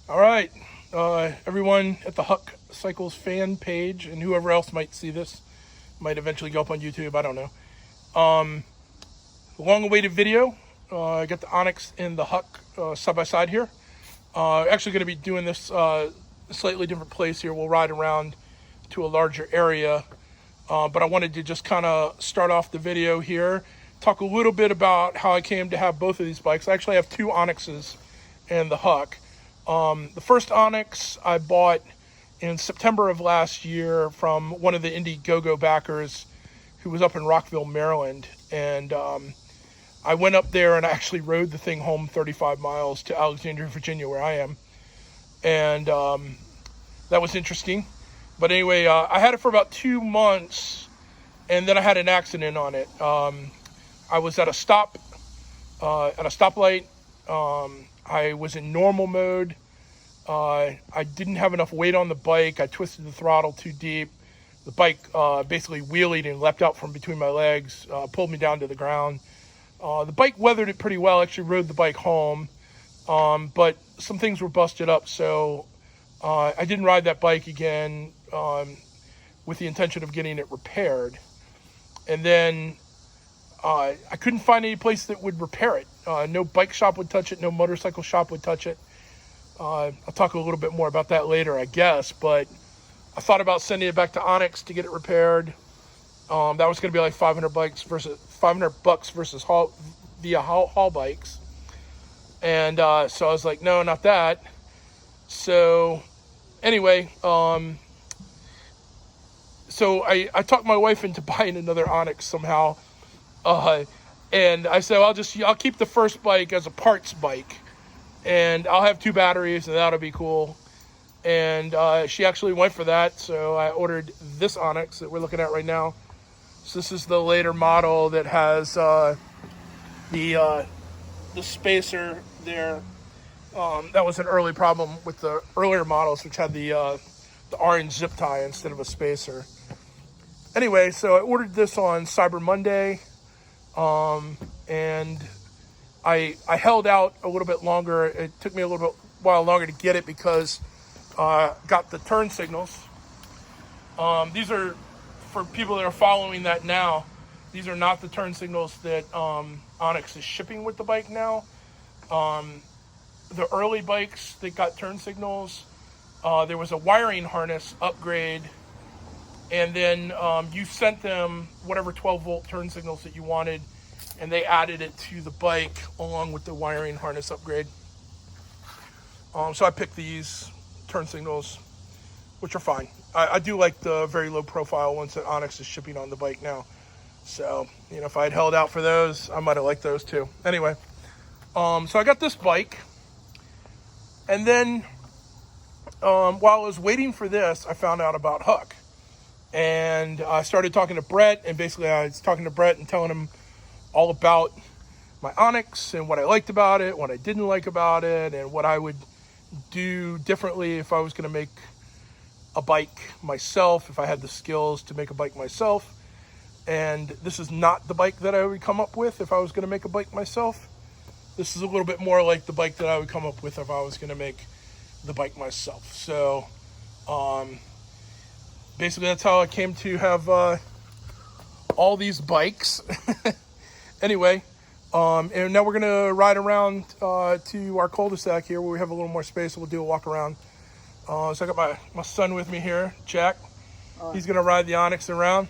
All right, everyone at the Huck Cycles fan page and whoever else might see this, might eventually go up on YouTube, I don't know. Long-awaited video. I got the Onyx and the Huck side-by-side here. Actually going to be doing this a slightly different place here. We'll ride around to a larger area. But I wanted to just kind of start off the video here, talk a little bit about how I came to have both of these bikes. I actually have two Onyxes and the Huck. The first Onyx I bought in September of last year from one of the Indiegogo backers who was up in Rockville, Maryland. And I went up there and I actually rode the thing home 35 miles to Alexandria, Virginia, where I am. And that was interesting. But anyway, I had it for about 2 months, and then I had an accident on it. I was at a stoplight. I was in normal mode. I didn't have enough weight on the bike. I twisted the throttle too deep. The bike basically wheelied and leapt out from between my legs, pulled me down to the ground. The bike weathered it pretty well. Actually rode the bike home, but some things were busted up, so I didn't ride that bike again with the intention of getting it repaired. And then I couldn't find any place that would repair it. No bike shop would touch it. No motorcycle shop would touch it. I'll talk a little bit more about that later, I guess. But I thought about sending it back to Onyx to get it repaired. That was going to be like $500 versus via haul bikes. And so I was like, no, not that. So anyway, so I talked my wife into buying another Onyx somehow. And I said, I'll keep the first bike as a parts bike, and I'll have 2 batteries, and that'll be cool. And she actually went for that, so I ordered this Onyx that we're looking at right now. So this is the later model that has the spacer there. That was an early problem with the earlier models, which had the orange zip tie instead of a spacer. Anyway, so I ordered this on Cyber Monday. And I held out a little bit longer. It took me a while longer to get it because got the turn signals. These are, for people that are following that now, these are not the turn signals that Onyx is shipping with the bike now. The early bikes that got turn signals, there was a wiring harness upgrade, and then you sent them whatever 12-volt turn signals that you wanted, and they added it to the bike along with the wiring harness upgrade. So I picked these turn signals, which are fine. I do like the very low profile ones that Onyx is shipping on the bike now. So, if I had held out for those, I might have liked those too. Anyway, so I got this bike, and then while I was waiting for this, I found out about Huck. And I started talking to Brett, and basically I was talking to Brett and telling him all about my Onyx and what I liked about it, what I didn't like about it, and what I would do differently if I was going to make a bike myself, if I had the skills to make a bike myself. And this is not the bike that I would come up with if I was going to make a bike myself. This is a little bit more like the bike that I would come up with if I was going to make the bike myself. So, basically, that's how I came to have all these bikes. Anyway, and now we're going to ride around to our cul-de-sac here where we have a little more space, so we'll do a walk around. So I got my son with me here, Jack. He's going to ride the Onyx around.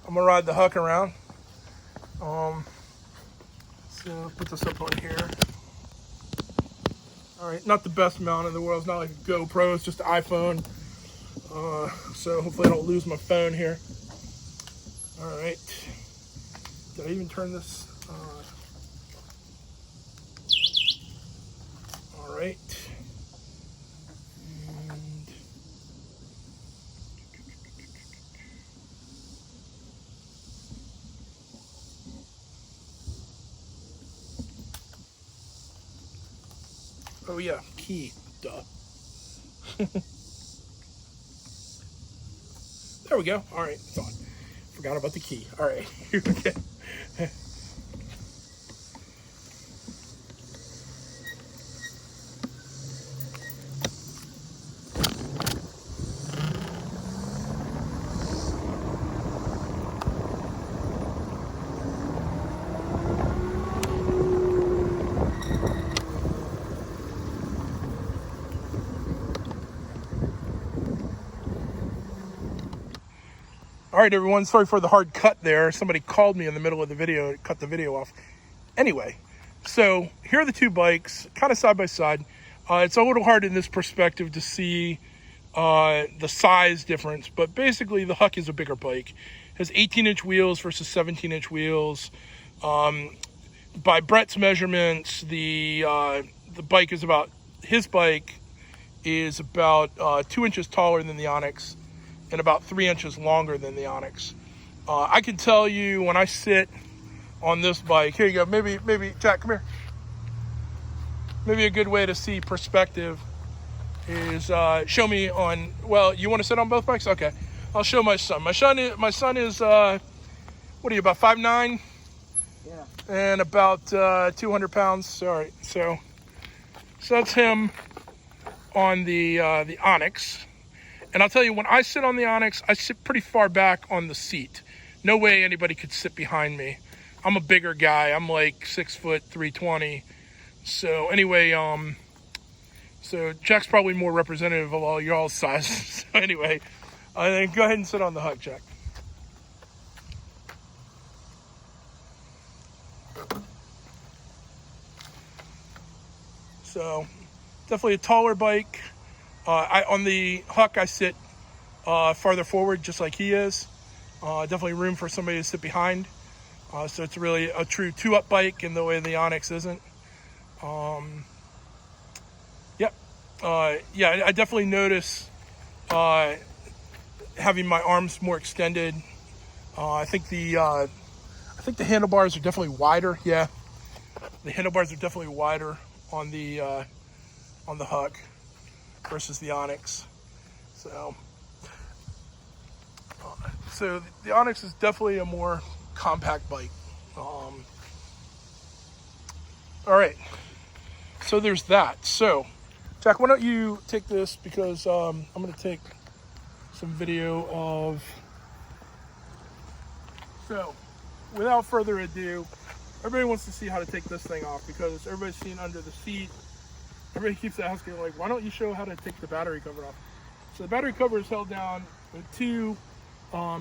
I'm going to ride the Huck around. So put this up on here. All right, not the best mount in the world. It's not like a GoPro, it's just an iPhone. So hopefully I don't lose my phone here. All right. Did I even turn this? All right. And oh yeah, key. Duh. There we go. All right. Forgot about the key. All right. Here we go. All right, everyone. Sorry for the hard cut there. Somebody called me in the middle of the video to cut the video off. Anyway, so here are the two bikes, kind of side by side. It's a little hard in this perspective to see the size difference, but basically the Huck is a bigger bike. It has 18-inch wheels versus 17-inch wheels. By Brett's measurements, the bike is about, his bike is about 2 inches taller than the Onyx and about 3 inches longer than the Onyx. I can tell you when I sit on this bike, here you go, maybe Jack, come here. Maybe a good way to see perspective is show me on, well, you want to sit on both bikes? Okay, I'll show my son. My son is what are you, about 5'9"? Yeah. And about 200 pounds. All right, so that's him on the Onyx. And I'll tell you, when I sit on the Onyx, I sit pretty far back on the seat. No way anybody could sit behind me. I'm a bigger guy. I'm like 6 foot 320. So anyway, so Jack's probably more representative of all y'all's sizes. So anyway, go ahead and sit on the Huck, Jack. So definitely a taller bike. On the Huck, I sit farther forward, just like he is. Definitely room for somebody to sit behind. So it's really a true two-up bike in the way the Onyx isn't. Yep. Yeah, I definitely notice having my arms more extended. I think the handlebars are definitely wider. Yeah, the handlebars are definitely wider on the Huck versus the Onyx. So the Onyx is definitely a more compact bike. All right, so there's that. So Jack, why don't you take this, because I'm going to take some video of. So without further ado, everybody wants to see how to take this thing off, because everybody's seen under the seat. Everybody keeps asking, like, why don't you show how to take the battery cover off? So the battery cover is held down with two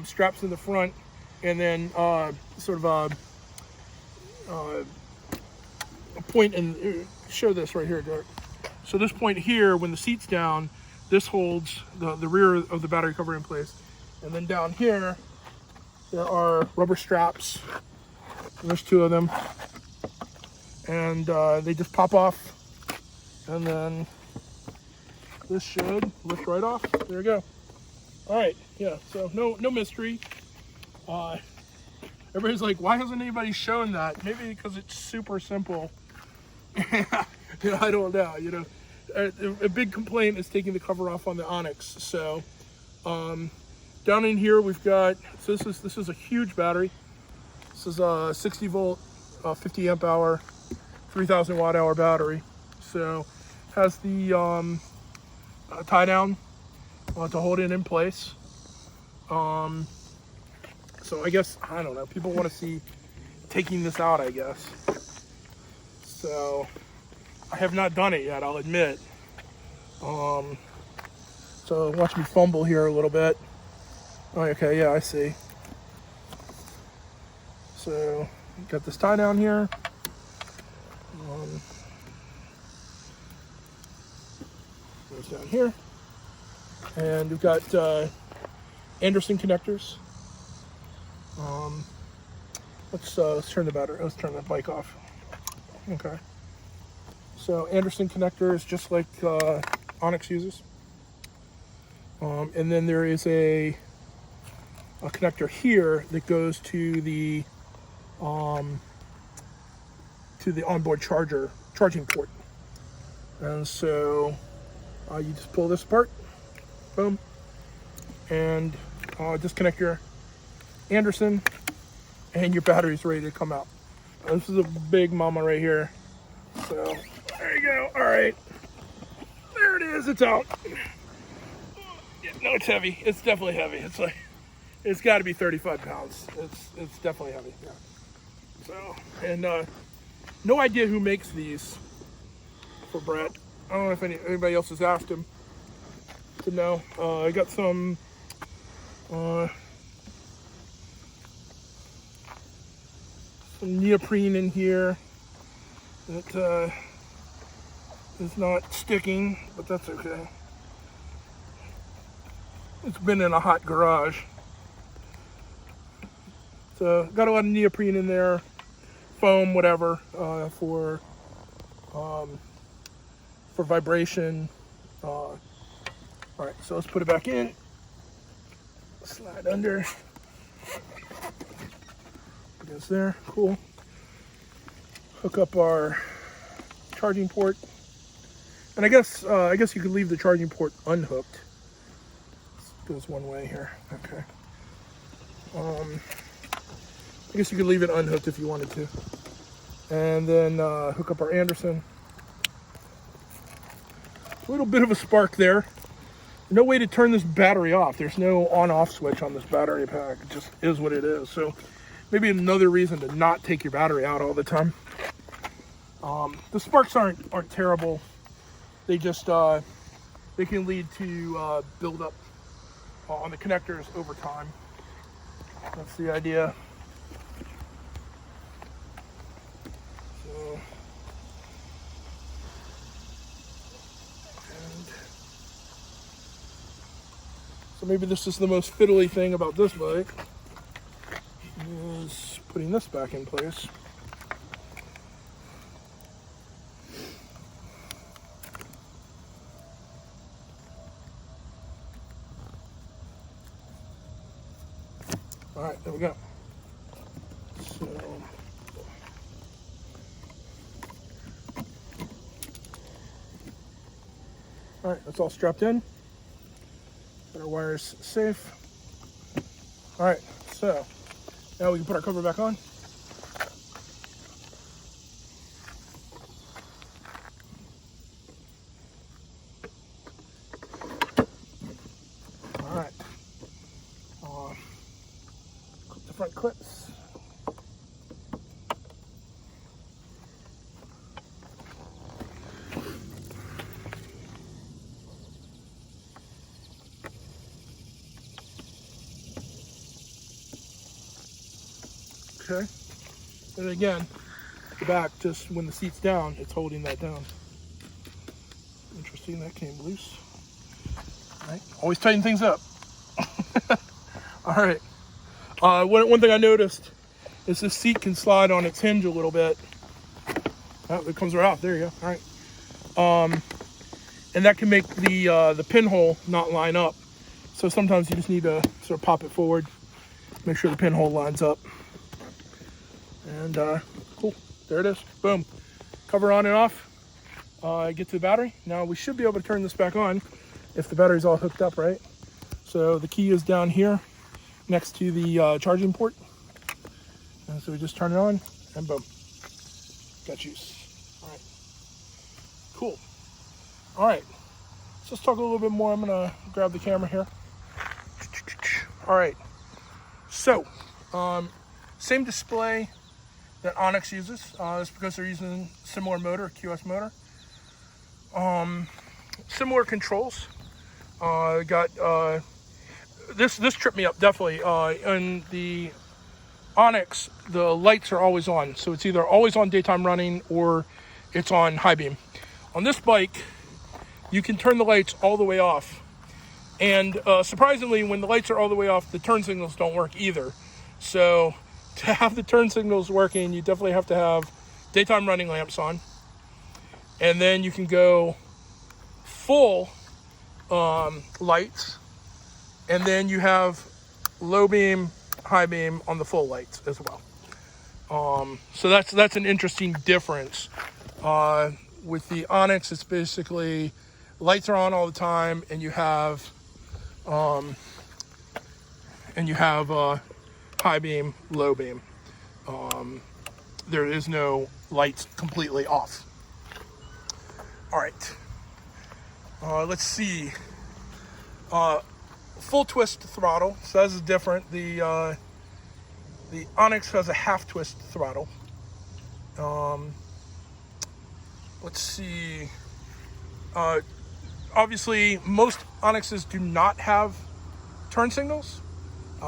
straps in the front, and then sort of a point, and show this right here, Derek. So this point here, when the seat's down, this holds the rear of the battery cover in place. And then down here, there are rubber straps. There's two of them. And they just pop off. And then this should lift right off. There we go. All right, yeah, so no mystery. Everybody's like, why hasn't anybody shown that? Maybe because it's super simple. You know, I don't know, you know. A big complaint is taking the cover off on the Onyx. So down in here we've got, so this is a huge battery. This is a 60 volt, 50 amp hour, 3000 watt hour battery. So has the tie down to hold it in place. So I guess, I don't know, people want to see taking this out, I guess. So I have not done it yet, I'll admit. So watch me fumble here a little bit. Oh, okay, yeah, I see. So got this tie down here. Goes down here. And we've got Anderson connectors. Let's turn the battery. Let's turn the bike off. Okay. So Anderson connectors, just like Onyx uses. And then there is a connector here that goes to the onboard charging port. And so you just pull this apart, boom, and disconnect your Anderson, and your battery's ready to come out. This is a big mama right here. So there you go. All right, there it is. It's out. Yeah, no, it's heavy. It's definitely heavy. It's like, it's got to be 35 pounds. It's definitely heavy. Yeah. So, and no idea who makes these for Brett. I don't know if anybody else has asked him to know. I got some some neoprene in here that is not sticking, but that's okay. It's been in a hot garage. So got a lot of neoprene in there, foam, whatever, for vibration. All right, so let's put it back in. Slide under. Against there, cool. Hook up our charging port, and I guess you could leave the charging port unhooked. This goes one way here. Okay. I guess you could leave it unhooked if you wanted to, and then hook up our Anderson. A little bit of a spark there. No way to turn this battery off. There's no on-off switch on this battery pack. It just is what it is. So maybe another reason to not take your battery out all the time. The sparks aren't terrible. They just they can lead to build up on the connectors over time. That's the idea. So maybe this is the most fiddly thing about this bike, is putting this back in place. All right, there we go. So, all right, that's all strapped in. Got our wires safe. All right, so now we can put our cover back on. All right, clip the front clips. Okay, and again, the back, just when the seat's down, it's holding that down. Interesting, that came loose. All right, always tighten things up. All right, one thing I noticed is this seat can slide on its hinge a little bit. Oh, it comes right off, there you go, all right. And that can make the pinhole not line up. So sometimes you just need to sort of pop it forward, make sure the pinhole lines up. And cool, there it is, boom. Cover on and off, get to the battery. Now we should be able to turn this back on if the battery's all hooked up, right? So the key is down here next to the charging port. And so we just turn it on and boom, got juice. All right, cool. All right, so let's talk a little bit more. I'm gonna grab the camera here. All right, so same display that Onyx uses. It's because they're using similar motor, QS motor. Similar controls. Got this tripped me up definitely. In the Onyx, the lights are always on, so it's either always on daytime running or it's on high beam. On this bike, you can turn the lights all the way off, and surprisingly, when the lights are all the way off, the turn signals don't work either. So to have the turn signals working, you definitely have to have daytime running lamps on. And then you can go full lights. And then you have low beam, high beam on the full lights as well. So that's an interesting difference. With the Onyx, it's basically lights are on all the time, and you have high beam, low beam. There is no lights completely off. All right, let's see. Full twist throttle, so this is different. The Onyx has a half twist throttle. Let's see. Obviously, most Onyxes do not have turn signals.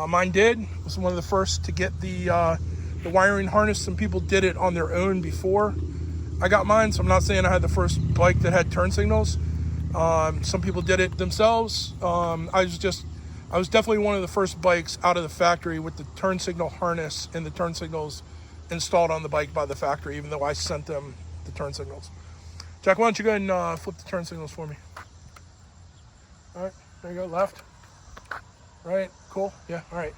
Mine did. It was one of the first to get the the wiring harness. Some people did it on their own before I got mine, so I'm not saying I had the first bike that had turn signals. Some people did it themselves. I was definitely one of the first bikes out of the factory with the turn signal harness and the turn signals installed on the bike by the factory, even though I sent them the turn signals. Jack, why don't you go ahead and flip the turn signals for me? All right, there you go, left. Right, cool, yeah, all right.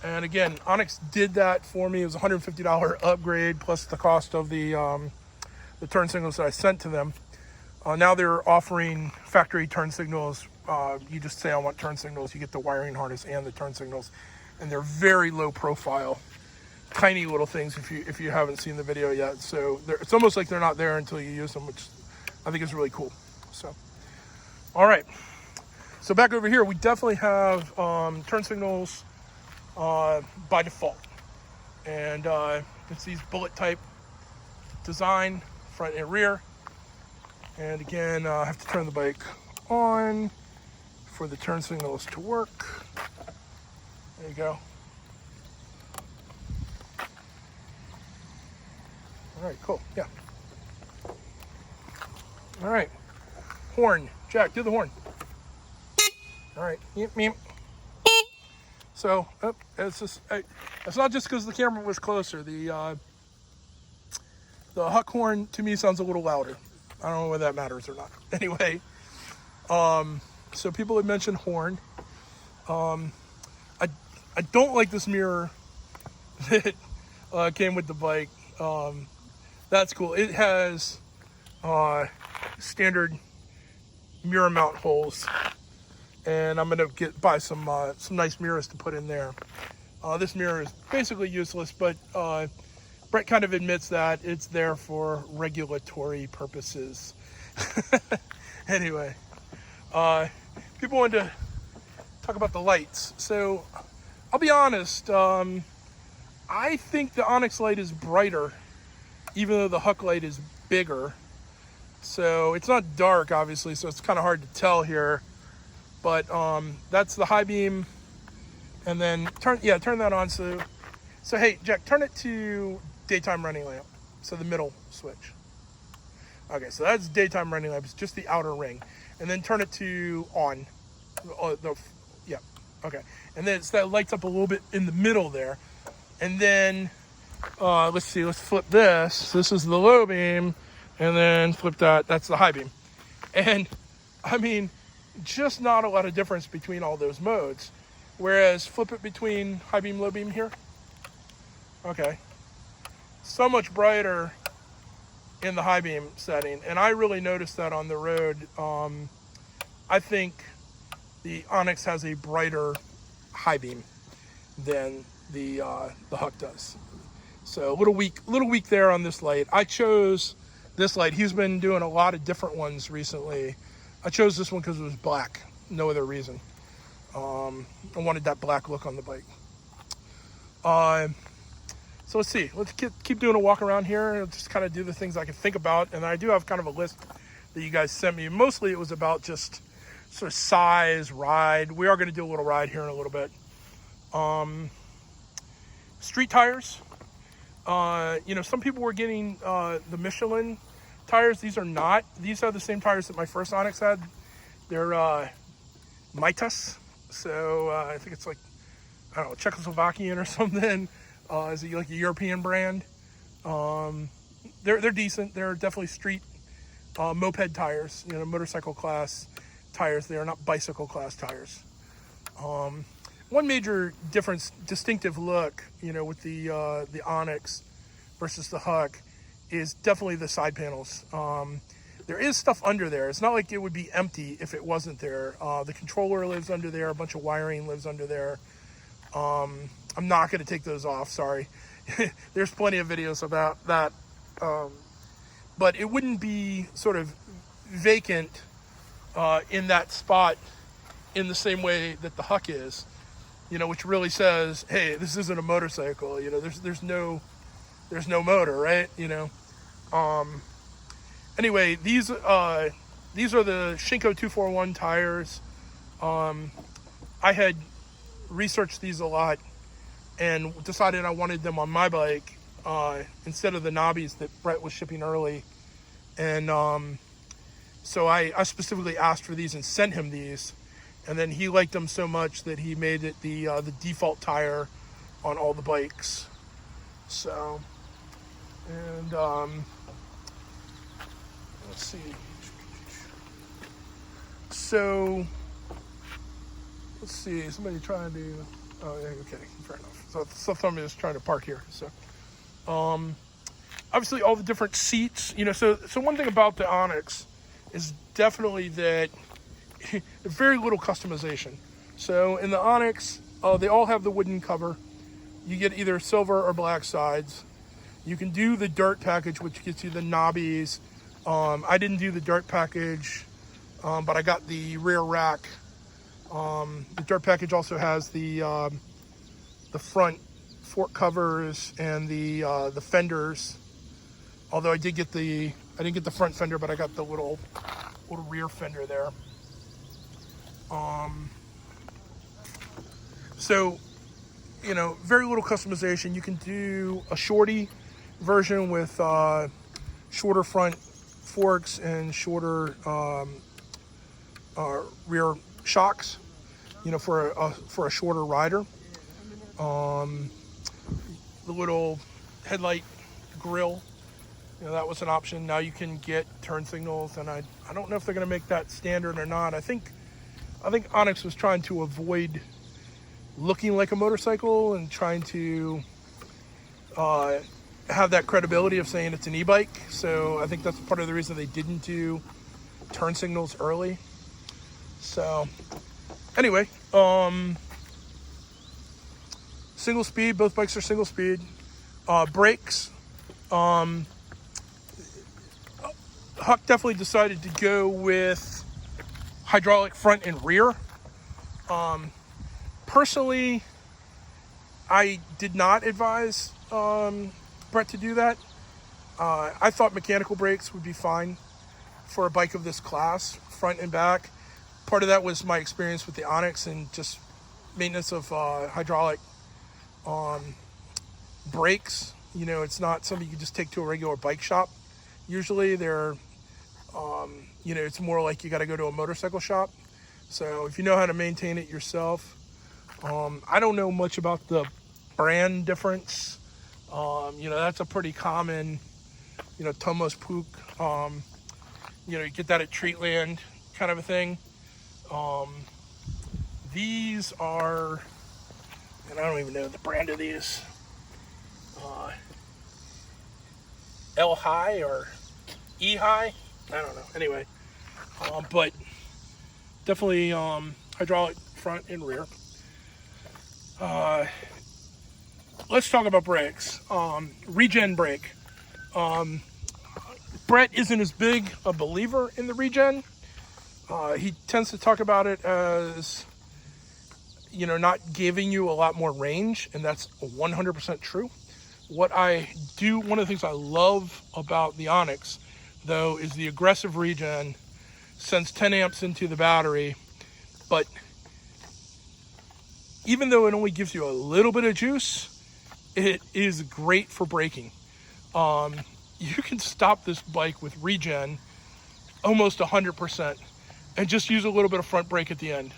And again, Onyx did that for me. It was a $150 upgrade plus the cost of the turn signals that I sent to them. Now they're offering factory turn signals. You just say I want turn signals, you get the wiring harness and the turn signals, and they're very low profile, tiny little things if you haven't seen the video yet. So it's almost like they're not there until you use them, which I think is really cool. So, all right. So back over here, we definitely have turn signals by default, and it's these bullet type design, front and rear. And again, I have to turn the bike on for the turn signals to work. There you go. All right, cool, yeah. All right, horn. Jack, do the horn. All right, meep, meep. So, it's not just because the camera was closer. The Huck horn to me sounds a little louder. I don't know whether that matters or not. Anyway, so people had mentioned horn. I don't like this mirror that came with the bike. That's cool. It has standard mirror mount holes, and I'm gonna buy some nice mirrors to put in there. This mirror is basically useless, but Brett kind of admits that it's there for regulatory purposes. Anyway, people wanted to talk about the lights. So I'll be honest, I think the Onyx light is brighter, even though the Huck light is bigger. So it's not dark, obviously, so it's kind of hard to tell here. But that's the high beam, and then turn that on. So hey, Jack, turn it to daytime running lamp. So the middle switch. Okay, so that's daytime running lamp. It's just the outer ring, and then turn it to on. Yeah, okay. And then that lights up a little bit in the middle there, and then let's see. Let's flip this. This is the low beam, and then flip that. That's the high beam, and I mean, just not a lot of difference between all those modes. Whereas flip it between high beam, low beam here. Okay. So much brighter in the high beam setting. And I really noticed that on the road. I think the Onyx has a brighter high beam than the Huck does. So a little weak there on this light. I chose this light. He's been doing a lot of different ones recently. I chose this one because it was black. No other reason. I wanted that black look on the bike. So let's see. Let's keep doing a walk around here. Just kind of do the things I can think about. And I do have kind of a list that you guys sent me. Mostly it was about just sort of size, ride. We are going to do a little ride here in a little bit. Street tires. Some people were getting the Michelin tires. These are not. These are the same tires that my first Onyx had. They're Mitas. So I think it's like, I don't know, Czechoslovakian or something. Is it like a European brand? They're decent. They're definitely street moped tires, motorcycle class tires. They are not bicycle class tires. One major difference, distinctive look, with the Onyx versus the Huck is definitely the side panels. There is stuff under there. It's not like it would be empty if it wasn't there. The controller lives under there. A bunch of wiring lives under there. I'm not going to take those off, sorry. There's plenty of videos about that. But it wouldn't be sort of vacant in that spot in the same way that the Huck is, which really says, hey, this isn't a motorcycle. There's no motor, right? Anyway, these are the Shinko 241 tires. I had researched these a lot and decided I wanted them on my bike instead of the knobbies that Brett was shipping early. And so I specifically asked for these and sent him these. And then he liked them so much that he made it the default tire on all the bikes. So, and let's see. So, let's see. Somebody trying to. Oh, yeah, okay, fair enough. So somebody is trying to park here. So, obviously, all the different seats. So one thing about the Onyx is definitely that very little customization. So in the Onyx, they all have the wooden cover. You get either silver or black sides. You can do the dirt package, which gets you the knobbies. I didn't do the dirt package, but I got the rear rack. The dirt package also has the front fork covers and the fenders. Although I didn't get the front fender, but I got the little rear fender there. So, very little customization. You can do a shorty version with shorter front forks and shorter rear shocks, for a shorter rider. The little headlight grill, that was an option. Now you can get turn signals, and I don't know if they're going to make that standard or not. I think Onyx was trying to avoid looking like a motorcycle and trying to have that credibility of saying it's an e-bike. So I think that's part of the reason they didn't do turn signals early. So anyway, single speed, both bikes are single speed. Brakes, Huck definitely decided to go with hydraulic front and rear. Personally, I did not advise Brett to do that. I thought mechanical brakes would be fine for a bike of this class, front and back. Part of that was my experience with the Onyx and just maintenance of hydraulic brakes. It's not something you can just take to a regular bike shop. Usually they're, it's more like you got to go to a motorcycle shop. So if you know how to maintain it yourself, I don't know much about the brand difference. That's a pretty common, Tomos Pook, you get that at Treatland kind of a thing. These are, and I don't even know the brand of these, L High or E High, I don't know. Anyway, but definitely hydraulic front and rear. Let's talk about brakes. Regen brake. Brett isn't as big a believer in the regen. He tends to talk about it as, not giving you a lot more range, and that's 100% true. One of the things I love about the Onyx, though, is the aggressive regen. Sends 10 amps into the battery, but even though it only gives you a little bit of juice, it is great for braking. You can stop this bike with regen almost 100% and just use a little bit of front brake at the end.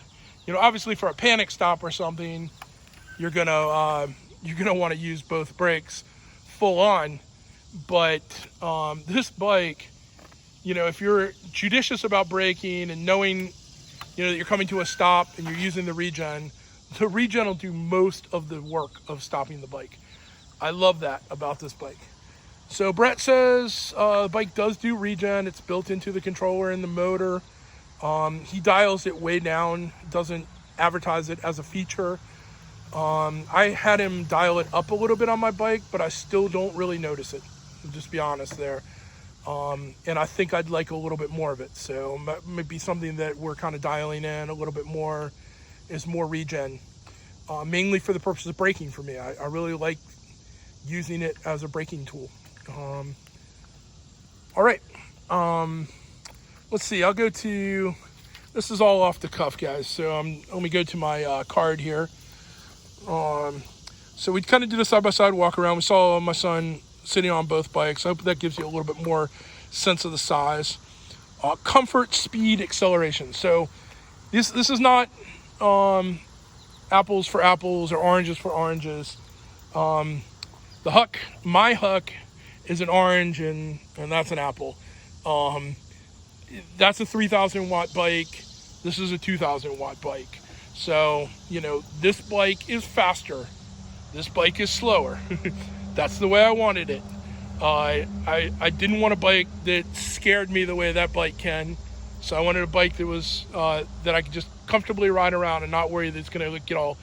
Obviously for a panic stop or something, you're gonna want to use both brakes full on. But this bike, if you're judicious about braking and knowing, that you're coming to a stop and you're using the regen will do most of the work of stopping the bike. I love that about this bike. So Brett says the bike does do regen. It's built into the controller and the motor. He dials it way down, doesn't advertise it as a feature. I had him dial it up a little bit on my bike, but I still don't really notice it. I'll just be honest there. And I think I'd like a little bit more of it. So maybe something that we're kind of dialing in a little bit more is more regen, mainly for the purpose of braking for me. I really like using it as a braking tool. All right. Let's see. I'll go to, this is all off the cuff, guys. So let me go to my card here. So we kind of did a side-by-side walk around. We saw my son sitting on both bikes. I hope that gives you a little bit more sense of the size. Comfort, speed, acceleration. So this is not apples for apples or oranges for oranges. The Huck, my Huck, is an orange and that's an apple. That's a 3,000 watt bike. This is a 2,000 watt bike. So, you know, this bike is faster. This bike is slower. That's the way I wanted it. I didn't want a bike that scared me the way that bike can. So I wanted a bike that was that I could just comfortably ride around and not worry that it's going to get all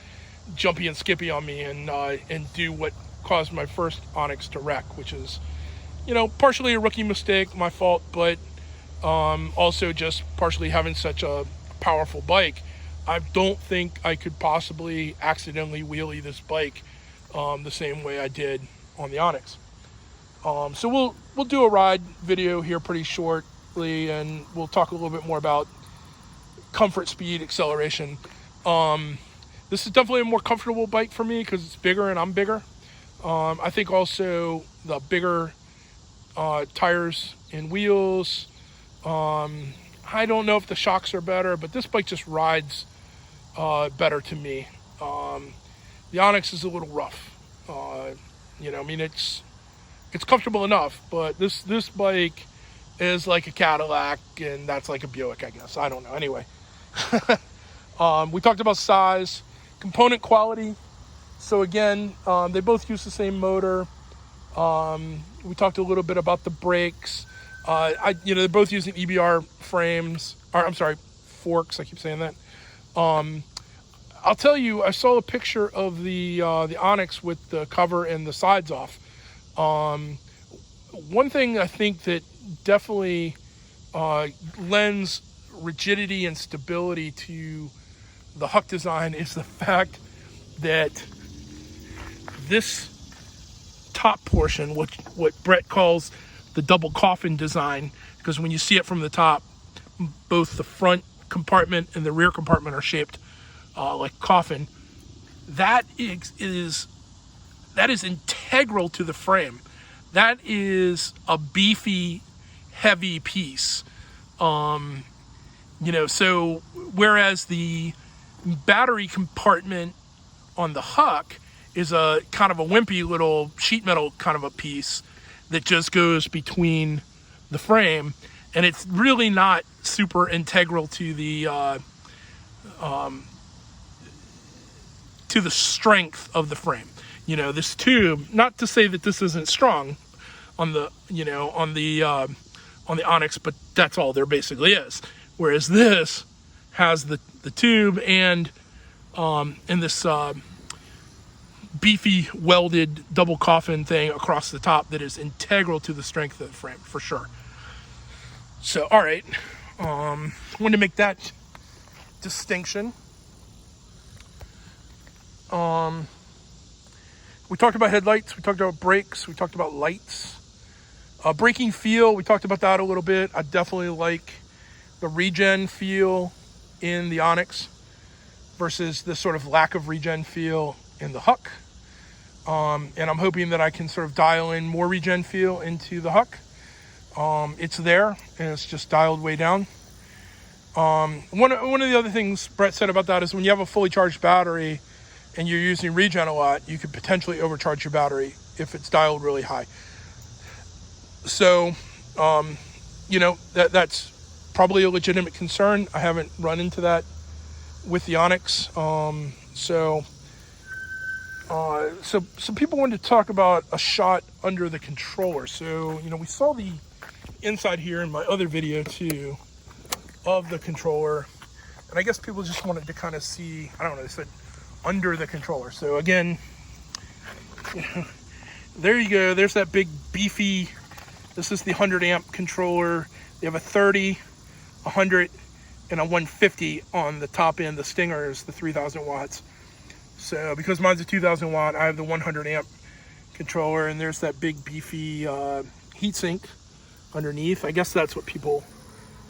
jumpy and skippy on me and do what caused my first Onyx to wreck, which is, you know, partially a rookie mistake, my fault, but also just partially having such a powerful bike. I don't think I could possibly accidentally wheelie this bike the same way I did on the Onyx. So we'll do a ride video here pretty shortly, and we'll talk a little bit more about comfort, speed, acceleration. This is definitely a more comfortable bike for me because it's bigger and I'm bigger. I think also the bigger tires and wheels. I don't know if the shocks are better, but this bike just rides better to me. The Onyx is a little rough. You know, I mean, it's comfortable enough, but this bike is like a Cadillac, and that's like a Buick, I guess. I don't know. Anyway, we talked about size, component quality. So again, they both use the same motor. We talked a little bit about the brakes. You know, they're both using EBR frames, or I'm sorry, forks. I keep saying that. I'll tell you, I saw a picture of the Onyx with the cover and the sides off. One thing I think that definitely lends rigidity and stability to the Huck design is the fact that this top portion, what Brett calls the double coffin design, because when you see it from the top, both the front compartment and the rear compartment are shaped like coffin. That is integral to the frame. That is a beefy, heavy piece. You know, so whereas the battery compartment on the Huck is a kind of a wimpy little sheet metal kind of a piece that just goes between the frame, and it's really not super integral to the strength of the frame. You know, this tube, not to say that this isn't strong on the, you know, on the Onyx, but that's all there basically is. Whereas this has the tube and this beefy welded double coffin thing across the top that is integral to the strength of the frame for sure. So, all right, wanted to make that distinction. We talked about headlights, we talked about brakes, we talked about lights. Braking feel, we talked about that a little bit. I definitely like the regen feel in the Onyx versus the sort of lack of regen feel in the Huck. And I'm hoping that I can sort of dial in more regen feel into the Huck. It's there, and it's just dialed way down. One of the other things Brett said about that is when you have a fully charged battery and you're using regen a lot, you could potentially overcharge your battery if it's dialed really high. So, you know, that's probably a legitimate concern. I haven't run into that with the Onyx. So people wanted to talk about a shot under the controller. So, you know, we saw the inside here in my other video too of the controller, and I guess people just wanted to kind of see, I don't know, they said under the controller. So again, you know, there you go. There's that big beefy, this is the 100 amp controller. They have a 30, 100, and a 150 on the top end. The Stinger is the 3,000 watts. So because mine's a 2,000 watt, I have the 100 amp controller, and there's that big beefy heatsink underneath. I guess that's what people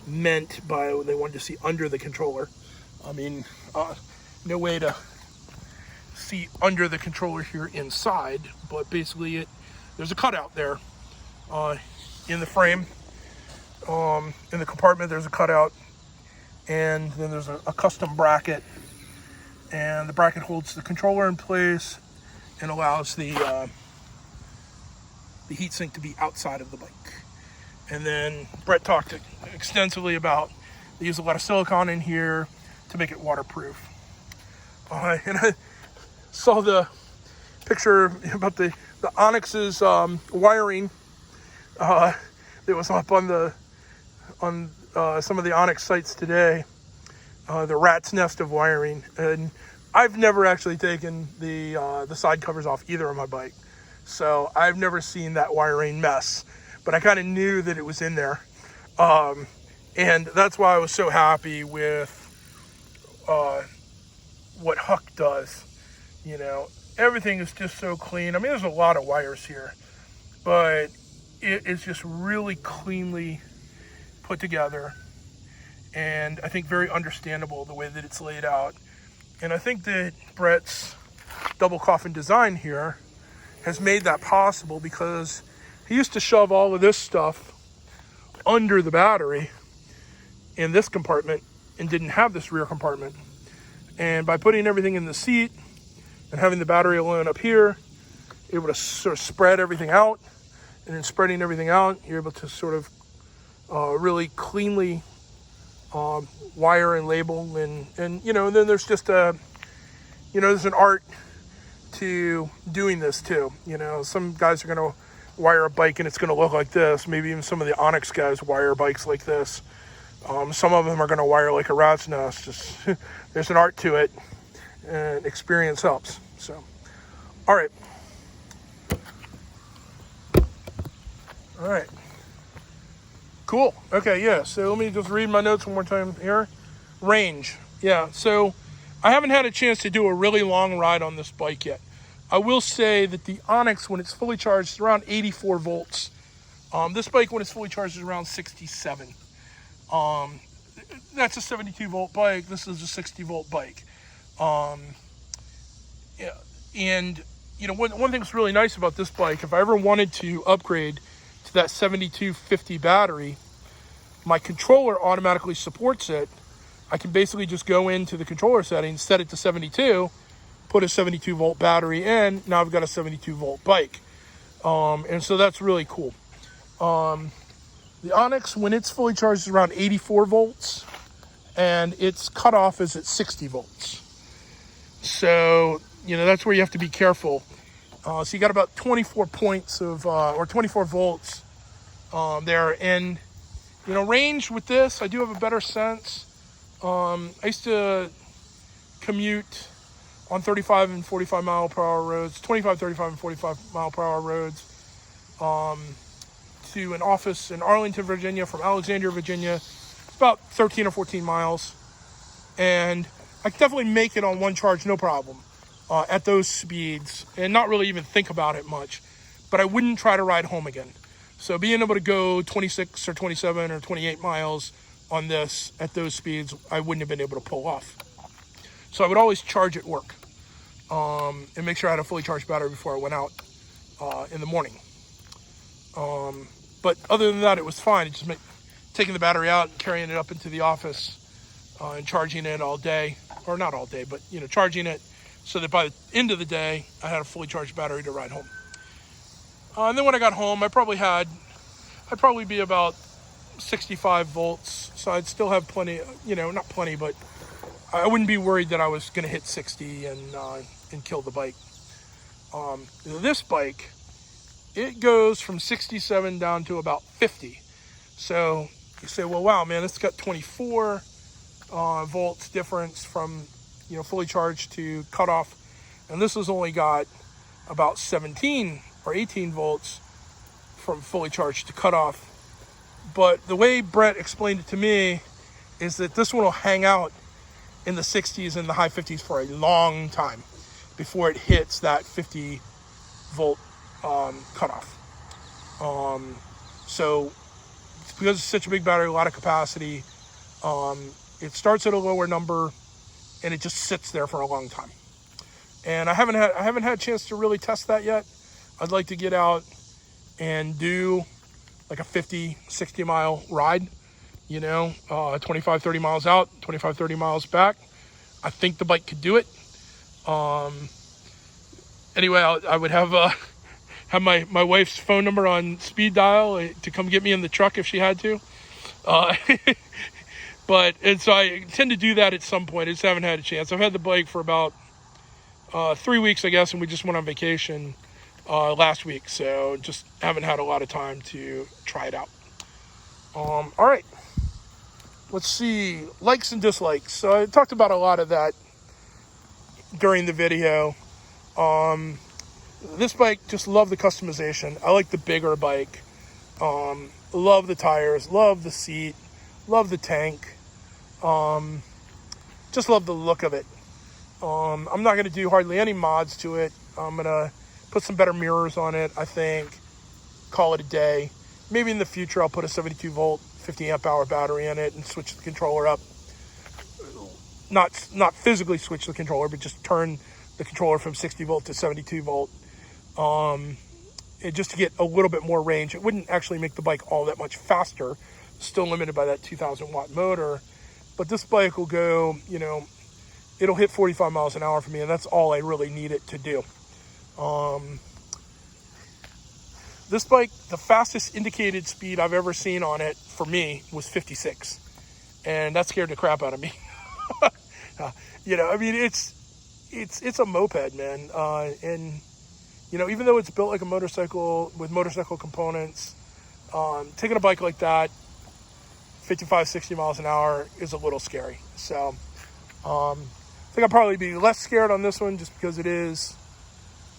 meant by when they wanted to see under the controller. I mean, no way to see under the controller here inside, but basically there's a cutout there in the frame. In the compartment there's a cutout, and then there's a custom bracket, and the bracket holds the controller in place and allows the heatsink to be outside of the bike. And then Brett talked extensively about they use a lot of silicone in here to make it waterproof. And I saw the picture about the Onyx's wiring that was up on some of the Onyx sites today. The rat's nest of wiring, and I've never actually taken the side covers off either of my bike, so I've never seen that wiring mess. But I kind of knew that it was in there, and that's why I was so happy with what Huck does. You know, everything is just so clean. I mean, there's a lot of wires here, but it is just really cleanly put together, and I think very understandable the way that it's laid out. And I think that Brett's double coffin design here has made that possible, because he used to shove all of this stuff under the battery in this compartment and didn't have this rear compartment. And by putting everything in the seat and having the battery alone up here, able to sort of spread everything out, and in spreading everything out, you're able to sort of really cleanly wire and label, and you know, and then there's just there's an art to doing this too. You know, some guys are going to wire a bike and it's going to look like this. Maybe even some of the Onyx guys wire bikes like this. Some of them are going to wire like a rat's nest. Just there's an art to it, and experience helps. So, all right. Cool. Okay, yeah. So let me just read my notes one more time here. Range. Yeah, so I haven't had a chance to do a really long ride on this bike yet. I will say that the Onyx, when it's fully charged, is around 84 volts. This bike, when it's fully charged, is around 67. That's a 72 volt bike. This is a 60 volt bike. Yeah, and you know, one thing that's really nice about this bike, if I ever wanted to upgrade to that 7250 battery, my controller automatically supports it. I can basically just go into the controller settings, set it to 72, put a 72 volt battery in. Now I've got a 72 volt bike. And so that's really cool. The Onyx, when it's fully charged, is around 84 volts, and its cutoff is at 60 volts. So, you know, that's where you have to be careful. So you got about 24 points of, or 24 volts there. And, you know, range with this, I do have a better sense. I used to commute on 35 and 45 mile per hour roads, 25, 35, and 45 mile per hour roads, to an office in Arlington, Virginia from Alexandria, Virginia. It's about 13 or 14 miles. And I could definitely make it on one charge, no problem, at those speeds, and not really even think about it much. But I wouldn't try to ride home again. So being able to go 26 or 27 or 28 miles on this at those speeds, I wouldn't have been able to pull off. So I would always charge at work, and make sure I had a fully charged battery before I went out in the morning. But other than that, it was fine. It just taking the battery out and carrying it up into the office and charging it all day, or not all day, but you know, charging it so that by the end of the day, I had a fully charged battery to ride home. And then when I got home, I'd probably be about 65 volts. So I'd still have plenty, you know, not plenty, but I wouldn't be worried that I was going to hit 60 and kill the bike. This bike, it goes from 67 down to about 50. So you say, well, wow, man, it's got 24 volts difference from, you know, fully charged to cutoff. And this has only got about 17 or 18 volts from fully charged to cutoff. But the way Brett explained it to me is that this one will hang out in the 60s and the high 50s for a long time before it hits that 50 volt cutoff. So because it's such a big battery, a lot of capacity, it starts at a lower number and it just sits there for a long time. And I haven't had a chance to really test that yet. I'd like to get out and do like a 50, 60 mile ride, 25, 30 miles out, 25, 30 miles back. I think the bike could do it. Anyway, I would have my wife's phone number on speed dial to come get me in the truck if she had to. And so I intend to do that at some point. I just haven't had a chance. I've had the bike for about 3 weeks, I guess, and we just went on vacation last week, so just haven't had a lot of time to try it out. All right, let's see, likes and dislikes. So I talked about a lot of that during the video. This bike, just love the customization. I like the bigger bike. Love the tires, love the seat, love the tank. Just love the look of it. I'm not going to do hardly any mods to it. I'm going to put some better mirrors on it, I think. Call it a day. Maybe in the future I'll put a 72 volt, 50 amp hour battery in it and switch the controller up. Not physically switch the controller, but just turn the controller from 60 volt to 72 volt. Just to get a little bit more range. It wouldn't actually make the bike all that much faster. Still limited by that 2,000 watt motor. But this bike will go, it'll hit 45 miles an hour for me, and that's all I really need it to do. This bike, the fastest indicated speed I've ever seen on it for me was 56, and that scared the crap out of me. It's a moped, man, and even though it's built like a motorcycle with motorcycle components, taking a bike like that 55, 60 miles an hour is a little scary. So I think I'll probably be less scared on this one just because it is,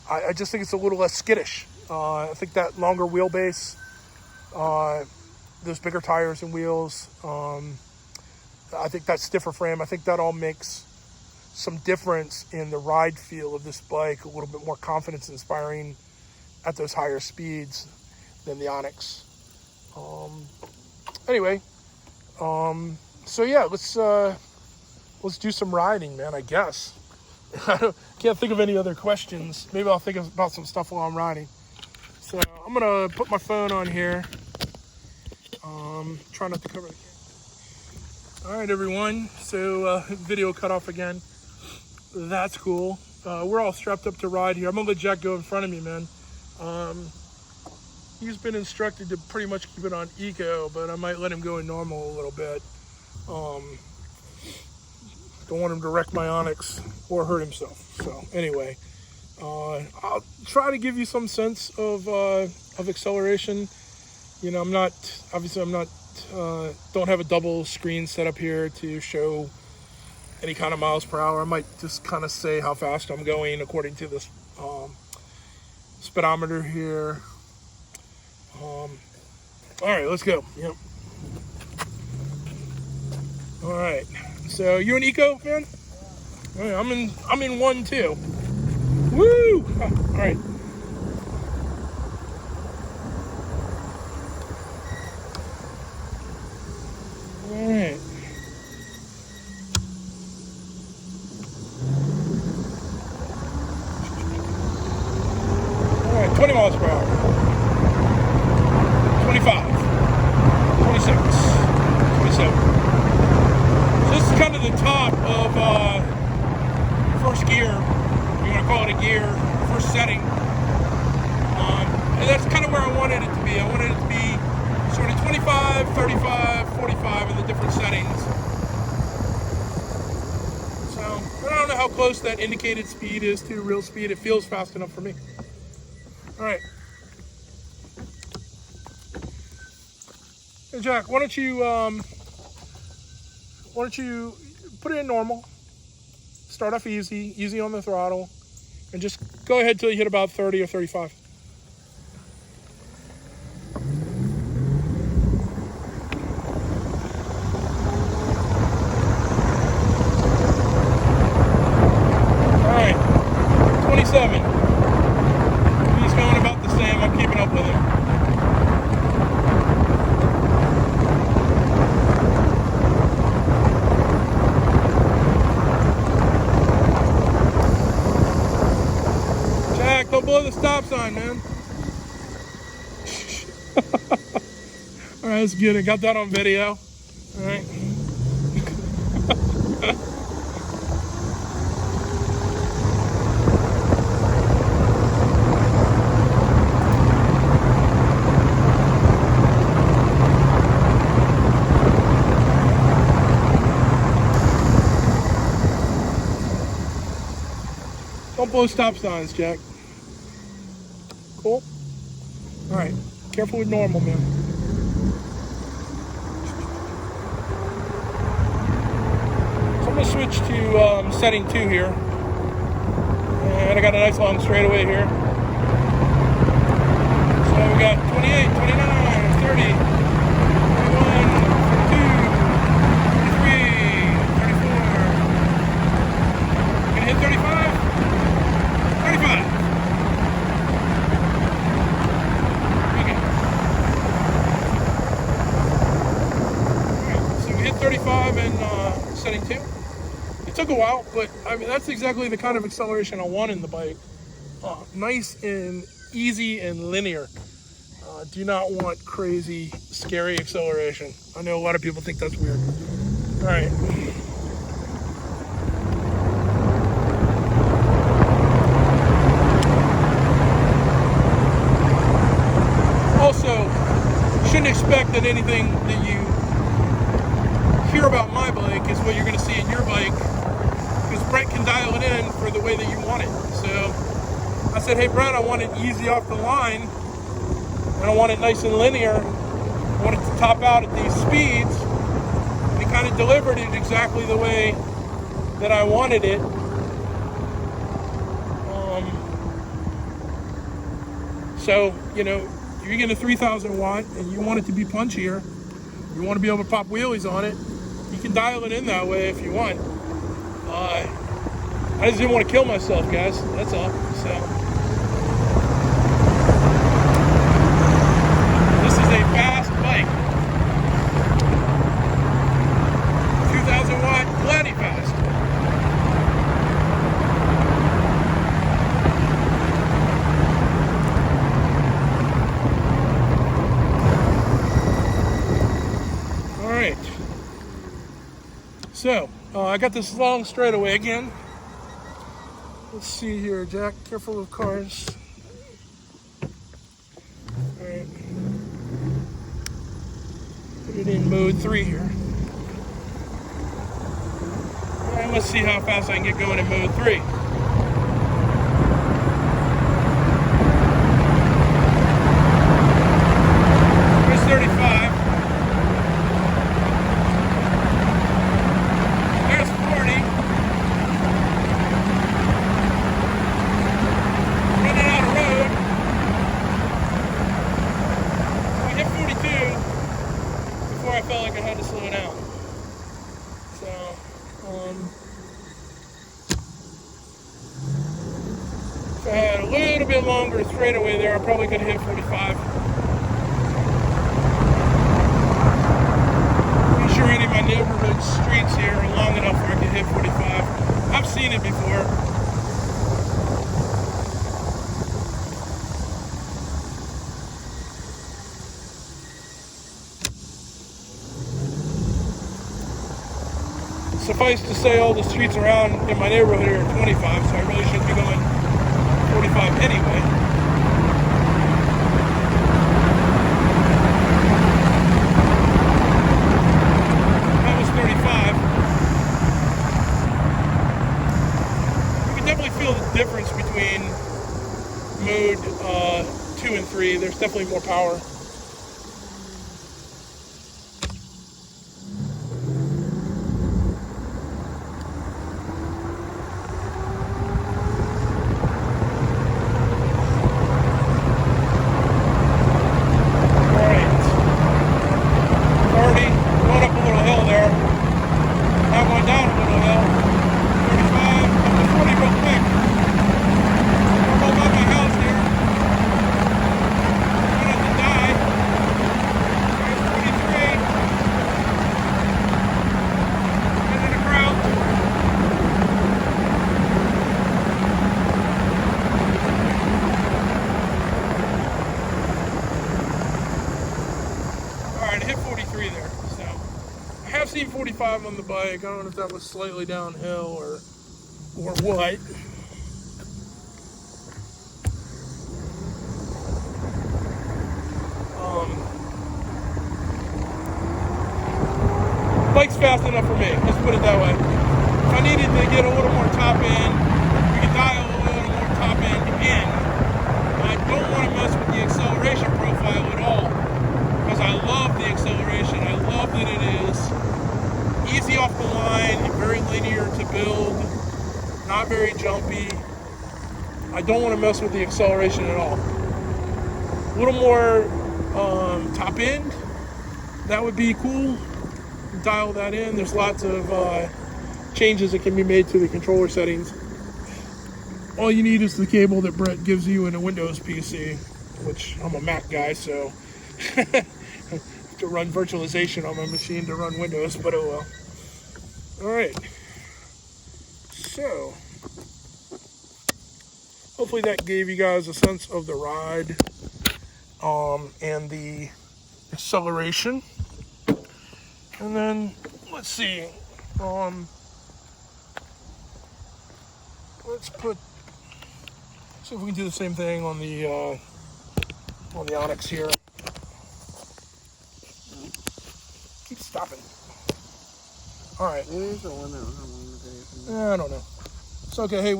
I just think it's a little less skittish. I think that longer wheelbase, those bigger tires and wheels, I think that stiffer frame, I think that all makes some difference in the ride feel of this bike, a little bit more confidence inspiring at those higher speeds than the Onyx. Anyway, so yeah, let's do some riding, man, I guess. I can't think of any other questions. Maybe I'll think about some stuff while I'm riding. So I'm gonna put my phone on here. Try not to cover the camera. All right, everyone. So video cut off again. That's cool. We're all strapped up to ride here. I'm gonna let Jack go in front of me, man. He's been instructed to pretty much keep it on eco, but I might let him go in normal a little bit. Don't want him to wreck my Onyx or hurt himself. So anyway, I'll try to give you some sense of acceleration. I'm not don't have a double screen set up here to show any kind of miles per hour. I might just kind of say how fast I'm going according to this speedometer here. All right, let's go. Yep. All right. So you in eco, man? Yeah, I'm in 1 too. Woo! All right. All right. All right, 20 miles per hour. 25, 26, 27. This is kind of the top of first gear. You want to call it a gear, first setting. And that's kind of where I wanted it to be. I wanted it to be sort of 25, 35, 45 in the different settings. So I don't know how close that indicated speed is to real speed. It feels fast enough for me. All right. Hey Jack, why don't you put it in normal, start off easy on the throttle, and just go ahead till you hit about 30 or 35. All right, 27. He's going about the same. I'm keeping up with him. stop sign, man. All right, that's good. I got that on video. All right. Don't blow stop signs, Jack. Cool? All right. Careful with normal, man. So I'm going to switch to setting 2 here. And I got a nice long straightaway here. So we got 28, 29, 30, 31, 32, 33, 34. Gonna hit 35? 35. Okay. Alright, so we hit 35 and setting 2. It took a while, but I mean that's exactly the kind of acceleration I want in the bike. Nice and easy and linear. Do not want crazy, scary acceleration. I know a lot of people think that's weird. Alright. Also, you shouldn't expect that anything that you hear about my bike is what you're going to see in your bike, because Brett can dial it in for the way that you want it. So I said, hey Brett, I want it easy off the line, and I want it nice and linear. I want it to top out at these speeds. And he kind of delivered it exactly the way that I wanted it. So, you know, if you get a 3,000 watt and you want it to be punchier, you want to be able to pop wheelies on it, you can dial it in that way if you want. I just didn't want to kill myself, guys. That's all. So this is a fast bike. 2,000 watt, plenty fast. So, I got this long straightaway again. Let's see here, Jack. Careful of cars. Alright. Put it in mode 3 here. Alright, let's see how fast I can get going in mode 3. There's 35. I felt like I had to slow down. So, if I had a little bit longer straightaway there, I probably could have hit 45. I'm sure any of my neighborhood streets here are long enough where I could hit 45. I've seen it before. Suffice to say, all the streets around in my neighborhood here are 25, so I really shouldn't be going 45 anyway. That was 35. You can definitely feel the difference between mode 2 and 3. There's definitely more power. Die. 35 on the bike. I don't know if that was slightly downhill or what. Bike's fast enough for me. Let's put it that way. If I needed to get a little more top end, we could dial a little more top end in. I don't want to mess with the acceleration profile at all, because I love the acceleration. I love that it is easy off the line, very linear to build, not very jumpy. I don't want to mess with the acceleration at all. A little more top end, that would be cool. Dial that in. There's lots of changes that can be made to the controller settings. All you need is the cable that Brett gives you in a Windows PC, which I'm a Mac guy, so to run virtualization on my machine to run Windows, but oh well. Alright, so hopefully that gave you guys a sense of the ride and the acceleration. And then let's see, let's see if we can do the same thing on the Onyx here. Keep stopping. All right. There's a limit on how long the day is. I don't know. It's okay. Hey,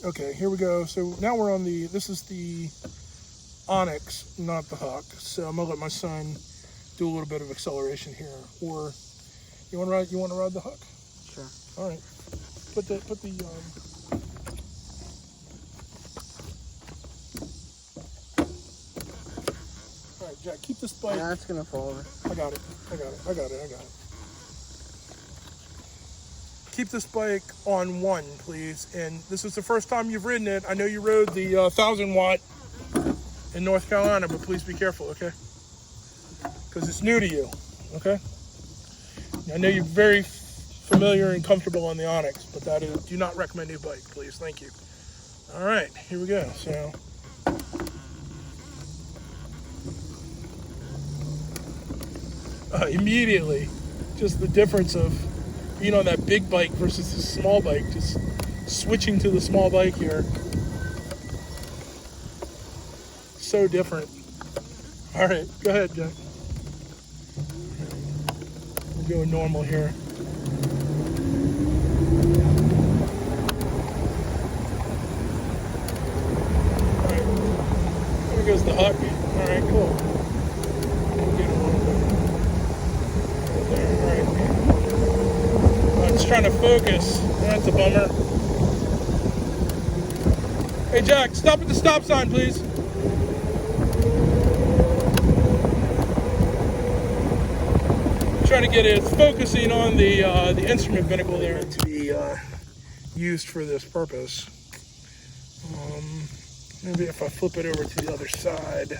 okay, here we go. So now we're on this is the Onyx, not the Huck. So I'm gonna let my son do a little bit of acceleration here. Or you want to ride the Huck? Sure. All right. Put the All right, Jack. Keep this bike. Yeah, it's gonna fall over. I got it. Keep this bike on 1, please. And this is the first time you've ridden it. I know you rode the 1,000 watt in North Carolina, but please be careful, okay? Because it's new to you, okay? I know you're very familiar and comfortable on the Onyx, but that is, do not recommend new bike, please. Thank you. All right, here we go. So, immediately, just the difference of being on that big bike versus the small bike, just switching to the small bike here. So different. All right, go ahead, Jack. We're going normal here. All right, there goes the Huck. All right, cool. Get a little bit there. All right. It's trying to focus. That's a bummer. Hey, Jack, stop at the stop sign, please. Trying to get it focusing on the instrument binnacle there to be used for this purpose. Maybe if I flip it over to the other side.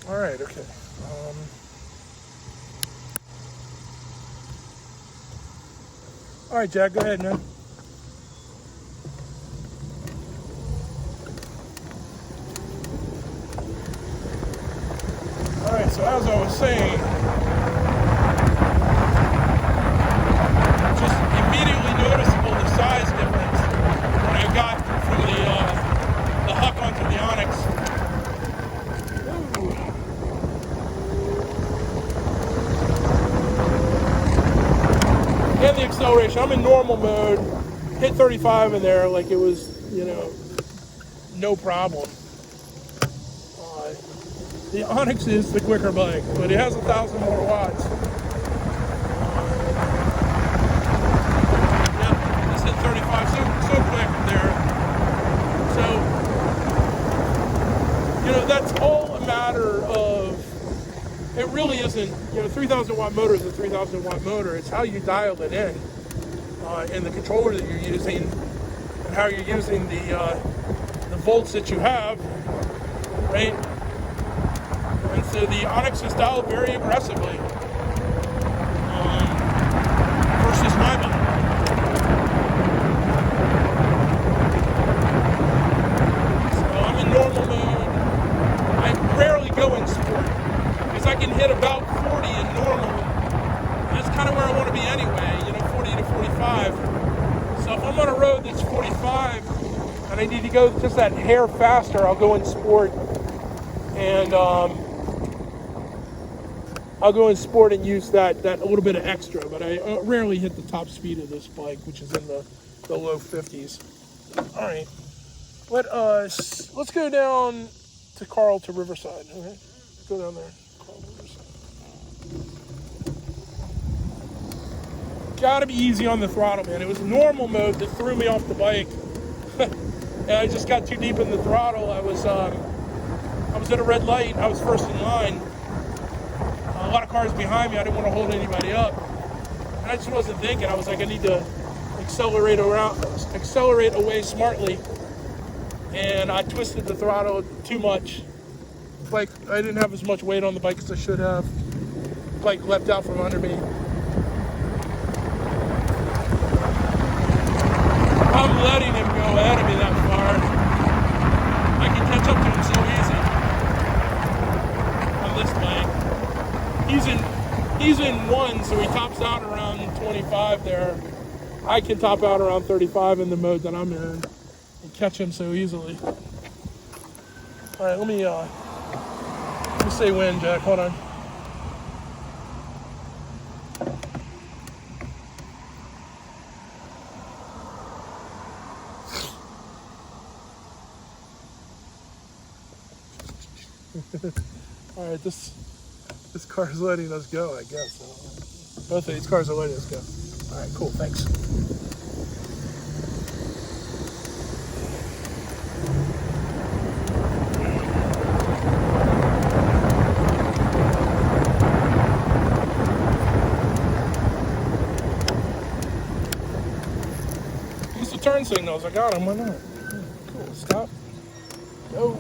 All right, okay. All right, Jack, go ahead, man. All right, so as I was saying, just immediately noticeable the size difference when I got from the Huck onto the Onyx. And the acceleration. I'm in normal mode. Hit 35 in there like it was, no problem. The Onyx is the quicker bike, but it has 1,000 more watts. Yeah, this hit 35 so quick there. So, that's all a matter of, it really isn't, 3,000 watt motor is a 3,000 watt motor. It's how you dial it in the controller that you're using, and how you're using the volts that you have, right? So the Onyx is dialed very aggressively versus my mode. So I'm in normal mode. I rarely go in sport because I can hit about 40 in normal. That's kind of where I want to be anyway, 40 to 45. So if I'm on a road that's 45 and I need to go just that hair faster, I'll go in sport. And I'll go in sport and use that a little bit of extra, but I rarely hit the top speed of this bike, which is in the low 50s. All right, let's go down to Carl to Riverside. Okay, go down there, Carl to Riverside. Gotta be easy on the throttle, man. It was normal mode that threw me off the bike. And I just got too deep in the throttle. I was at a red light. I was first in line. A lot of cars behind me. I didn't want to hold anybody up. And I just wasn't thinking. I was like, I need to accelerate away smartly. And I twisted the throttle too much. Like, I didn't have as much weight on the bike as I should have. The bike leapt out from under me. I'm letting him go ahead of me that far. I can catch up to him so easy on this bike. He's in 1, so he tops out around 25 there. I can top out around 35 in the mode that I'm in and catch him so easily. All right, let me say when, Jack. Hold on. All right, this car's letting us go, I guess. Both of these cars are letting us go. All right, cool, thanks. Use the turn signals. I got them. Why not? Cool. Stop. Go.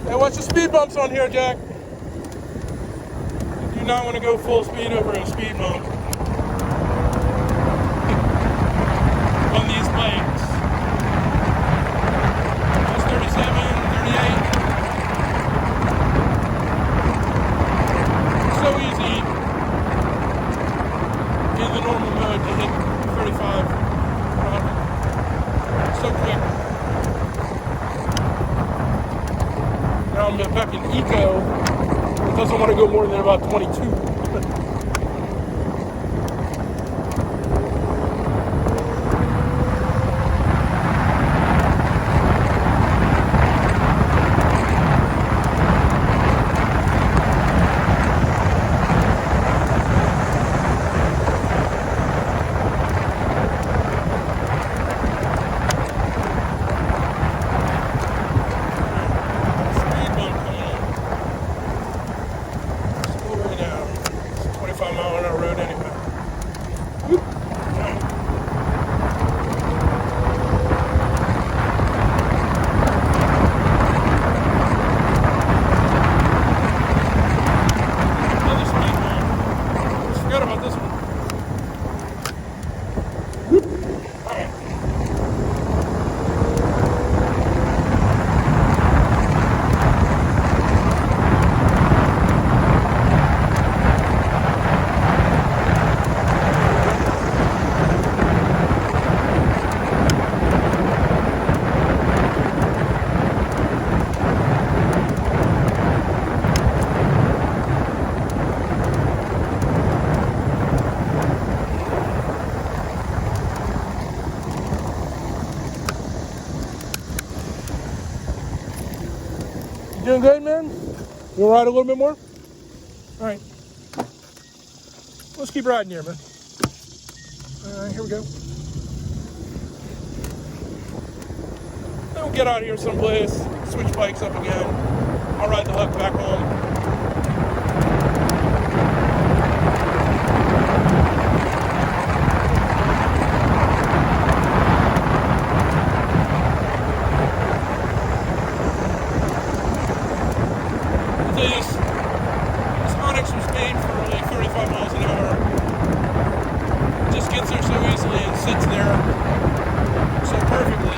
Hey, watch the speed bumps on here, Jack. You do not want to go full speed over a speed bump on these bikes. That's 37, 38. So easy in the normal mode to hit 35. So quick. Now I'm back in Eco. It doesn't want to go more than about 22. Doing good, man? You want to ride a little bit more? All right. Let's keep riding here, man. All right, here we go. Then we'll get out of here someplace, switch bikes up again. I'll ride the Huck back home. tell you this Onyx was made for like 35 miles an hour. It just gets there so easily and sits there so perfectly.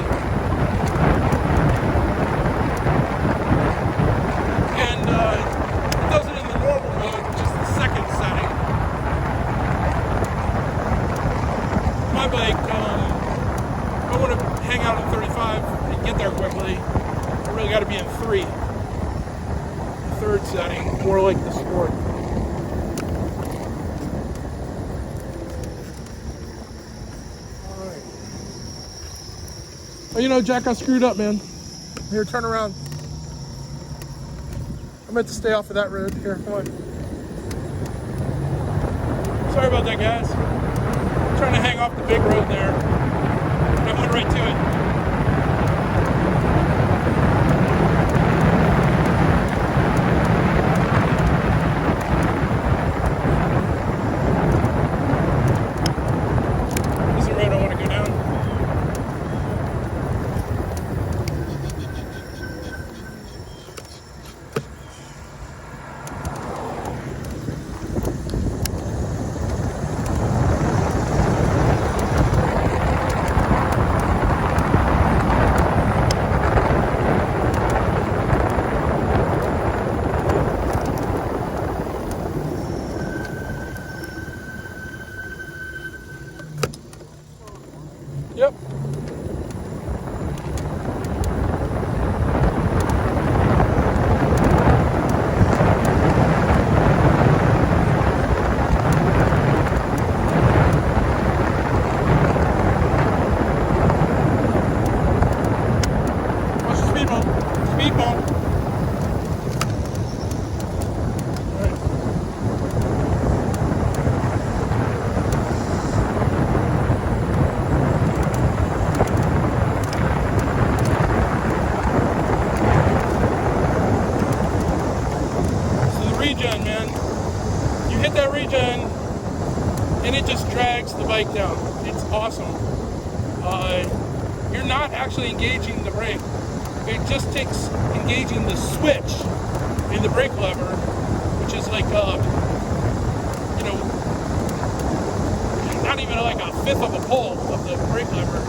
And it does it in the normal mode, which is the second setting. My bike, if I want to hang out at 35 and get there quickly, I really got to be in 3. Third setting, more like the sport. Alright. Oh, you know, Jack, I screwed up, man. Here, turn around. I meant to stay off of that road. Here, come on. Sorry about that, guys. I'm trying to hang off the big road there. I went right to it. Yep. What's the speed bump? Speed bump. Regen, man. You hit that regen and it just drags the bike down. It's awesome. You're not actually engaging the brake. It just takes engaging the switch in the brake lever, which is like, you know, not even like a fifth of a pull of the brake lever.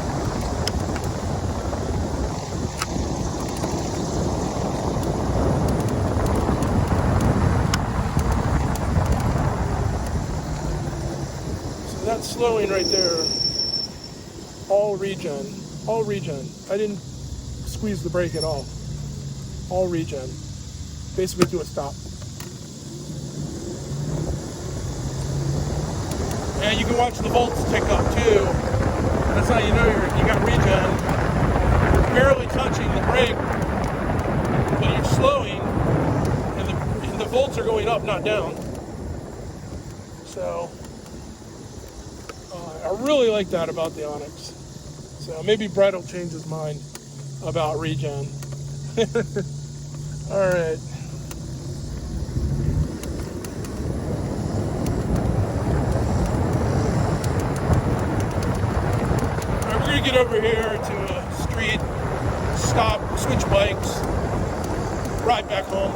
That's slowing right there. All regen. All regen. I didn't squeeze the brake at all. All regen. Basically do a stop. And you can watch the volts tick up too. That's how you know you got regen. You're barely touching the brake, but you're slowing, and the volts are going up, not down. So I really like that about the Onyx. So maybe Brett will change his mind about regen. All right. All right, we're gonna get over here to a street, stop, switch bikes, ride back home.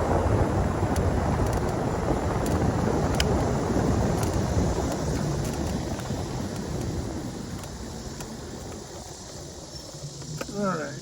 All right.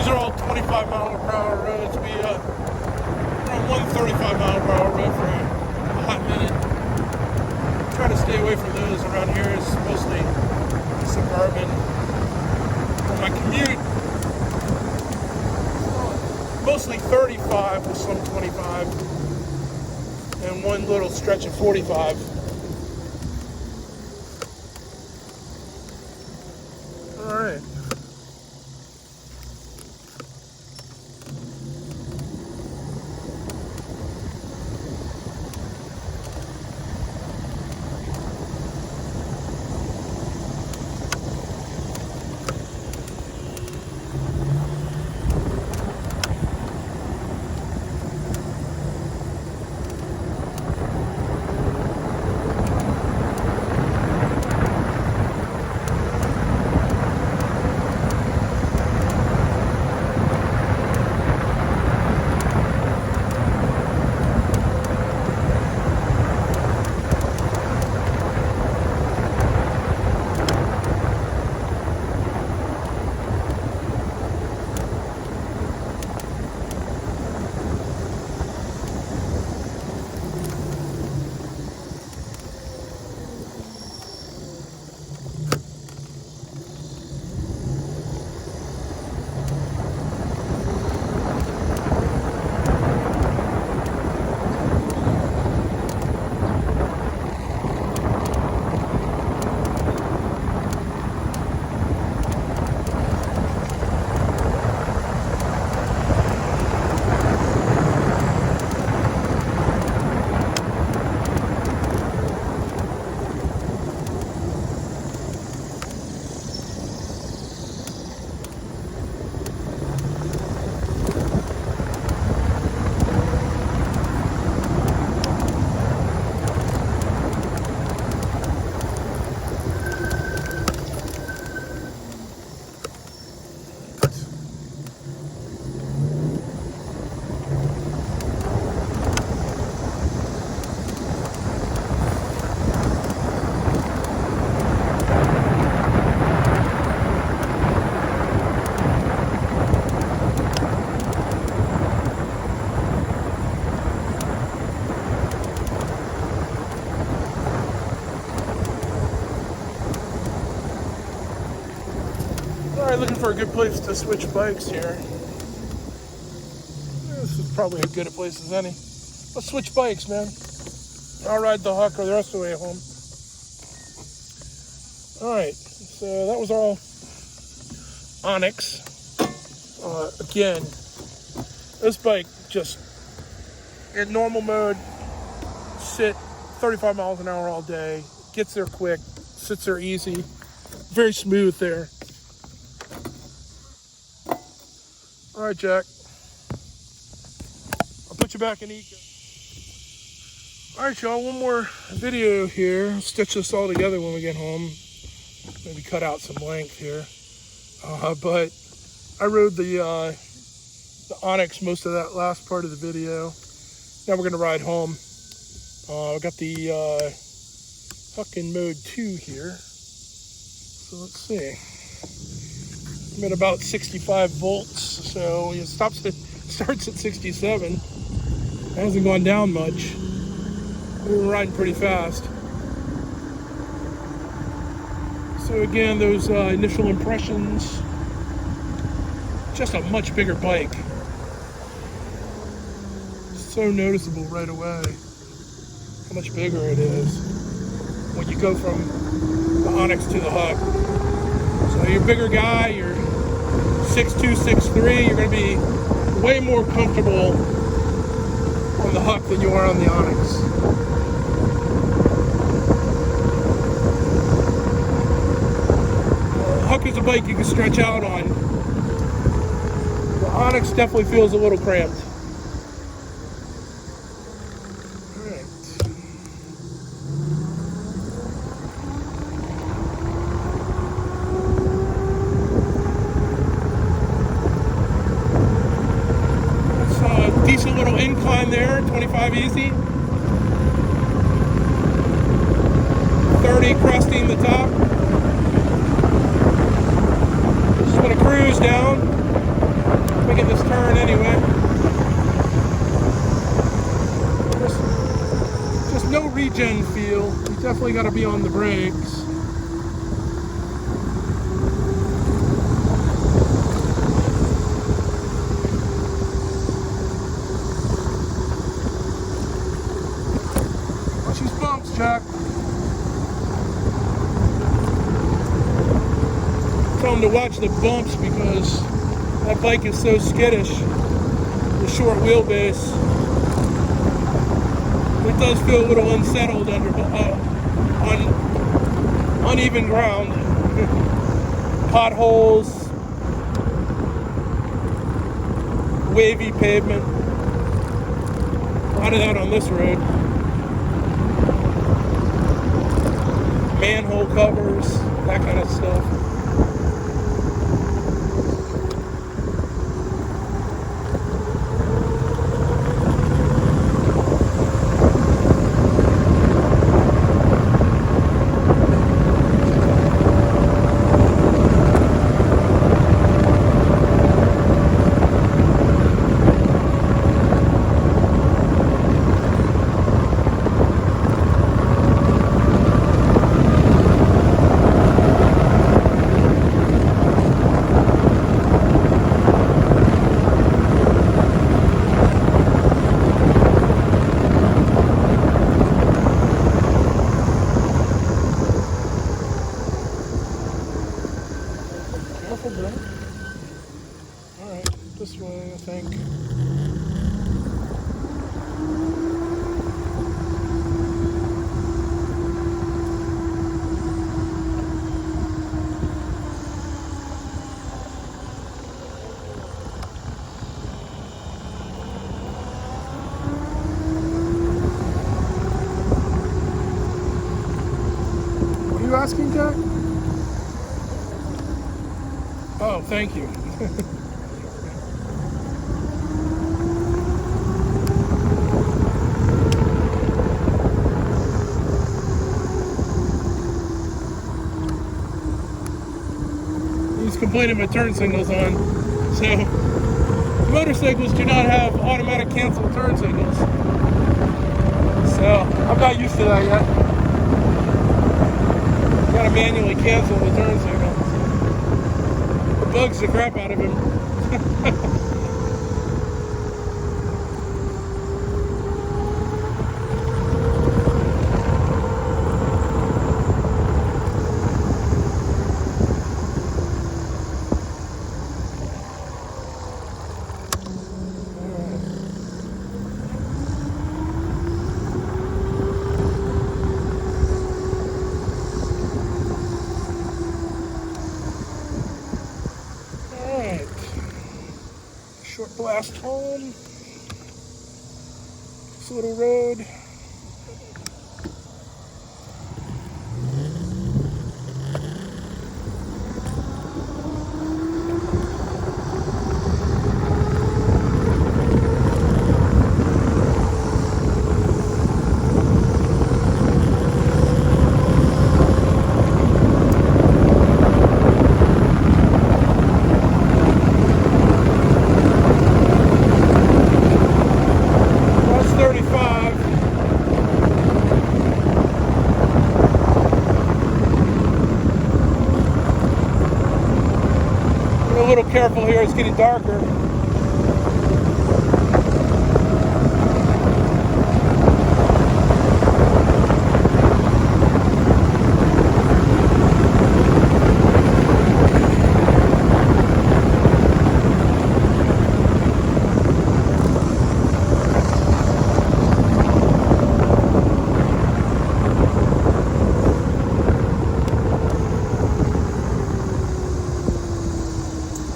These are all 25 mile per hour roads. We we're on 135 mile per hour road for a hot minute. Try to stay away from those around here. It's mostly suburban. For my commute, mostly 35 with some 25 and one little stretch of 45. All right. Alright, looking for a good place to switch bikes here. This is probably as good a place as any. Let's switch bikes, man. I'll ride the Huck or the rest of the way home. Alright, so that was all Onyx. Again, this bike just, in normal mode, sit 35 miles an hour all day, gets there quick, sits there easy, very smooth there. All right, Jack. I'll put you back in eco. All right, y'all. One more video here. I'll stitch this all together when we get home. Maybe cut out some length here. But I rode the Onyx most of that last part of the video. Now we're gonna ride home. I got the Huck in mode 2 here. So let's see. I'm at about 65 volts, so it starts at 67. It hasn't gone down much. We were riding pretty fast. So again, those initial impressions, just a much bigger bike. So noticeable right away how much bigger it is when you go from the Onyx to the Huck. So you're a bigger guy, you're 6'2", 6'3", you're going to be way more comfortable on the Huck than you are on the Onyx. Huck is a bike you can stretch out on. The Onyx definitely feels a little cramped. Decent little incline there, 25 easy. 30 cresting the top. Just want to cruise down. making this turn anyway. Just no regen feel. You definitely got to be on the brakes. Watch these bumps, Jack. Tell him to watch the bumps because that bike is so skittish. The short wheelbase. It does feel a little unsettled under on uneven ground. Potholes, wavy pavement. A lot of that on this road. Manhole covers, that kind of stuff. Alright, this way, I think. What are you asking, Jack? Oh, thank you. He's complaining my turn signal's on. So, motorcycles do not have automatic cancel turn signals. So, I'm not used to that yet. Gotta manually cancel the turn signal. Bugs the crap out of him. Short blast home. This little road. A little careful here, it's getting darker.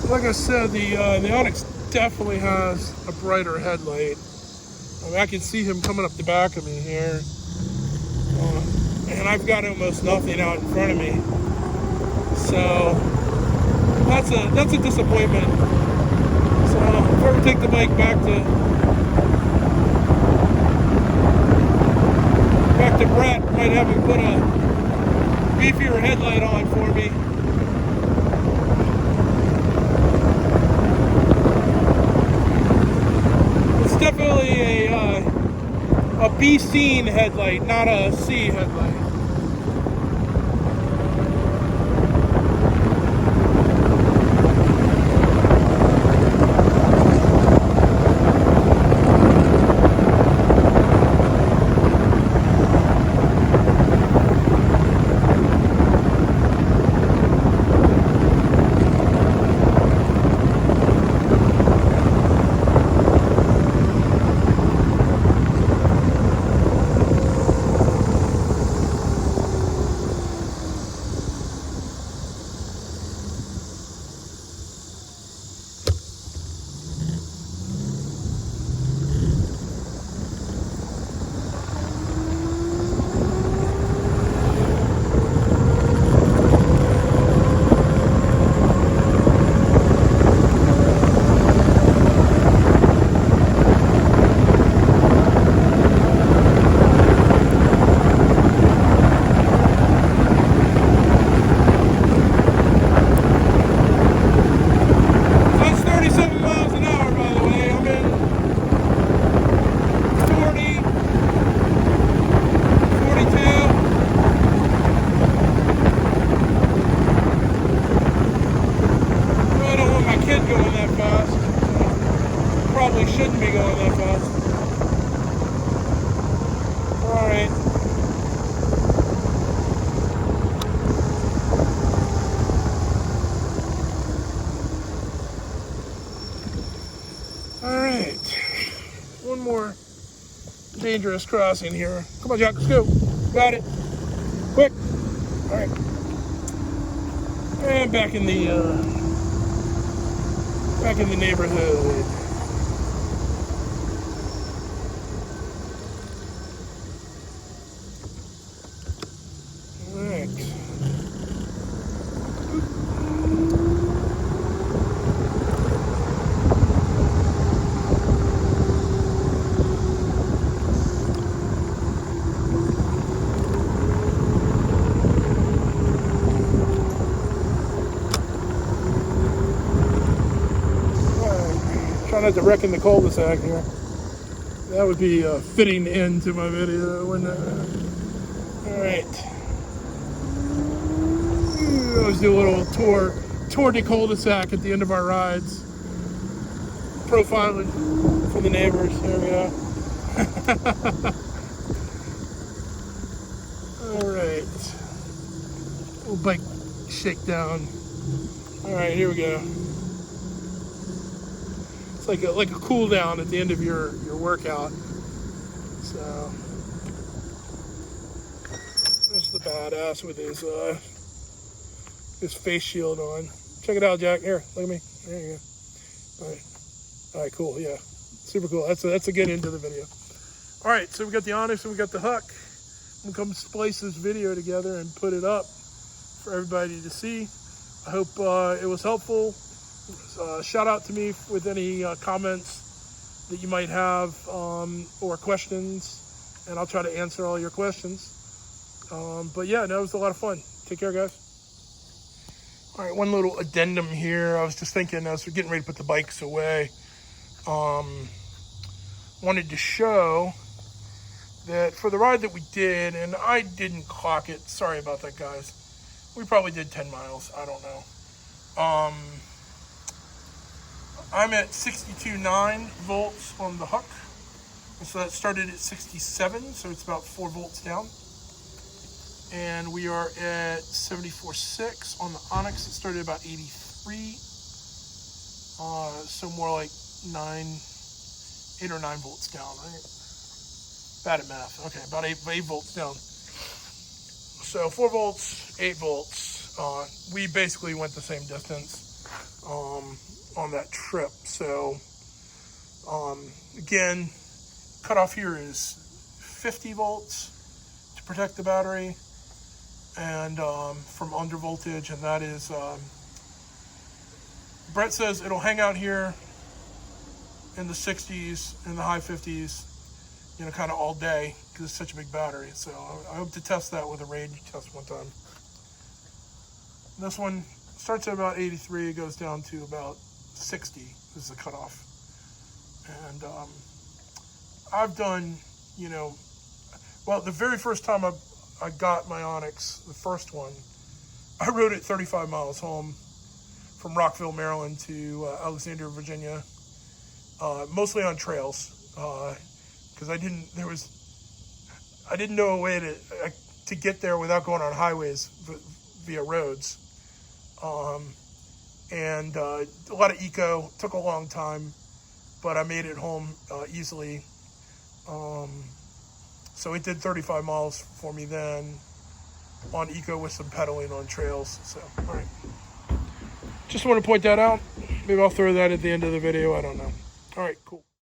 Like I said, the Onyx definitely has a brighter headlight. I mean, I can see him coming up the back of me here, and I've got almost nothing out in front of me. So that's a disappointment. So if I ever take the bike back to Brett, might have him put a beefier headlight on for me. be seen headlight, not a see headlight. Shouldn't be going that fast. Alright. Alright. One more dangerous crossing here. Come on, Jack, let's go. Got it. Quick. Alright. And back in the neighborhood. Try not to wreck in the cul-de-sac here. That would be a fitting end to my video, wouldn't it? Alright. Let's do a little tour de cul-de-sac at the end of our rides. Profiling for the neighbors. There we go. Alright. Little bike shakedown. Alright, here we go. It's like a cool down at the end of your workout. So there's the badass with his face shield on. Check it out, Jack. Here, look at me. There you go. All right, cool. Yeah, super cool. That's a good end to the video. All right, so we got the Onyx and we got the Huck. I'm gonna come splice this video together and put it up for everybody to see. I hope it was helpful. Shout out to me with any comments that you might have or questions, and I'll try to answer all your questions. But yeah, no, it was a lot of fun. Take care, guys. All right, one little addendum here. I was just thinking as we're getting ready to put the bikes away, wanted to show that for the ride that we did, and I didn't clock it. Sorry about that, guys. We probably did 10 miles. I don't know. I'm at 62.9 volts on the Huck. So that started at 67, so it's about 4 volts down. And we are at 74.6 on the Onyx. It started at about 83. So more like 8 or 9 volts down, right? Bad at math. Okay, about 8 volts down. So 4 volts, 8 volts. We basically went the same distance on that trip. So again, cutoff here is 50 volts to protect the battery and from under voltage, and that is Brett says it'll hang out here in the 60s, in the high 50s, kind of all day because it's such a big battery. So I hope to test that with a range test one time. This one starts at about 83, it goes down to about 60 is the cutoff. And I've done, Well, the very first time I got my Onyx, the first one, I rode it 35 miles home from Rockville, Maryland to Alexandria, Virginia, mostly on trails, because I didn't know a way to get there without going on highways via roads. And a lot of eco, took a long time, but I made it home easily. So it did 35 miles for me then on eco with some pedaling on trails. So, all right. Just want to point that out. Maybe I'll throw that at the end of the video. I don't know. All right, cool.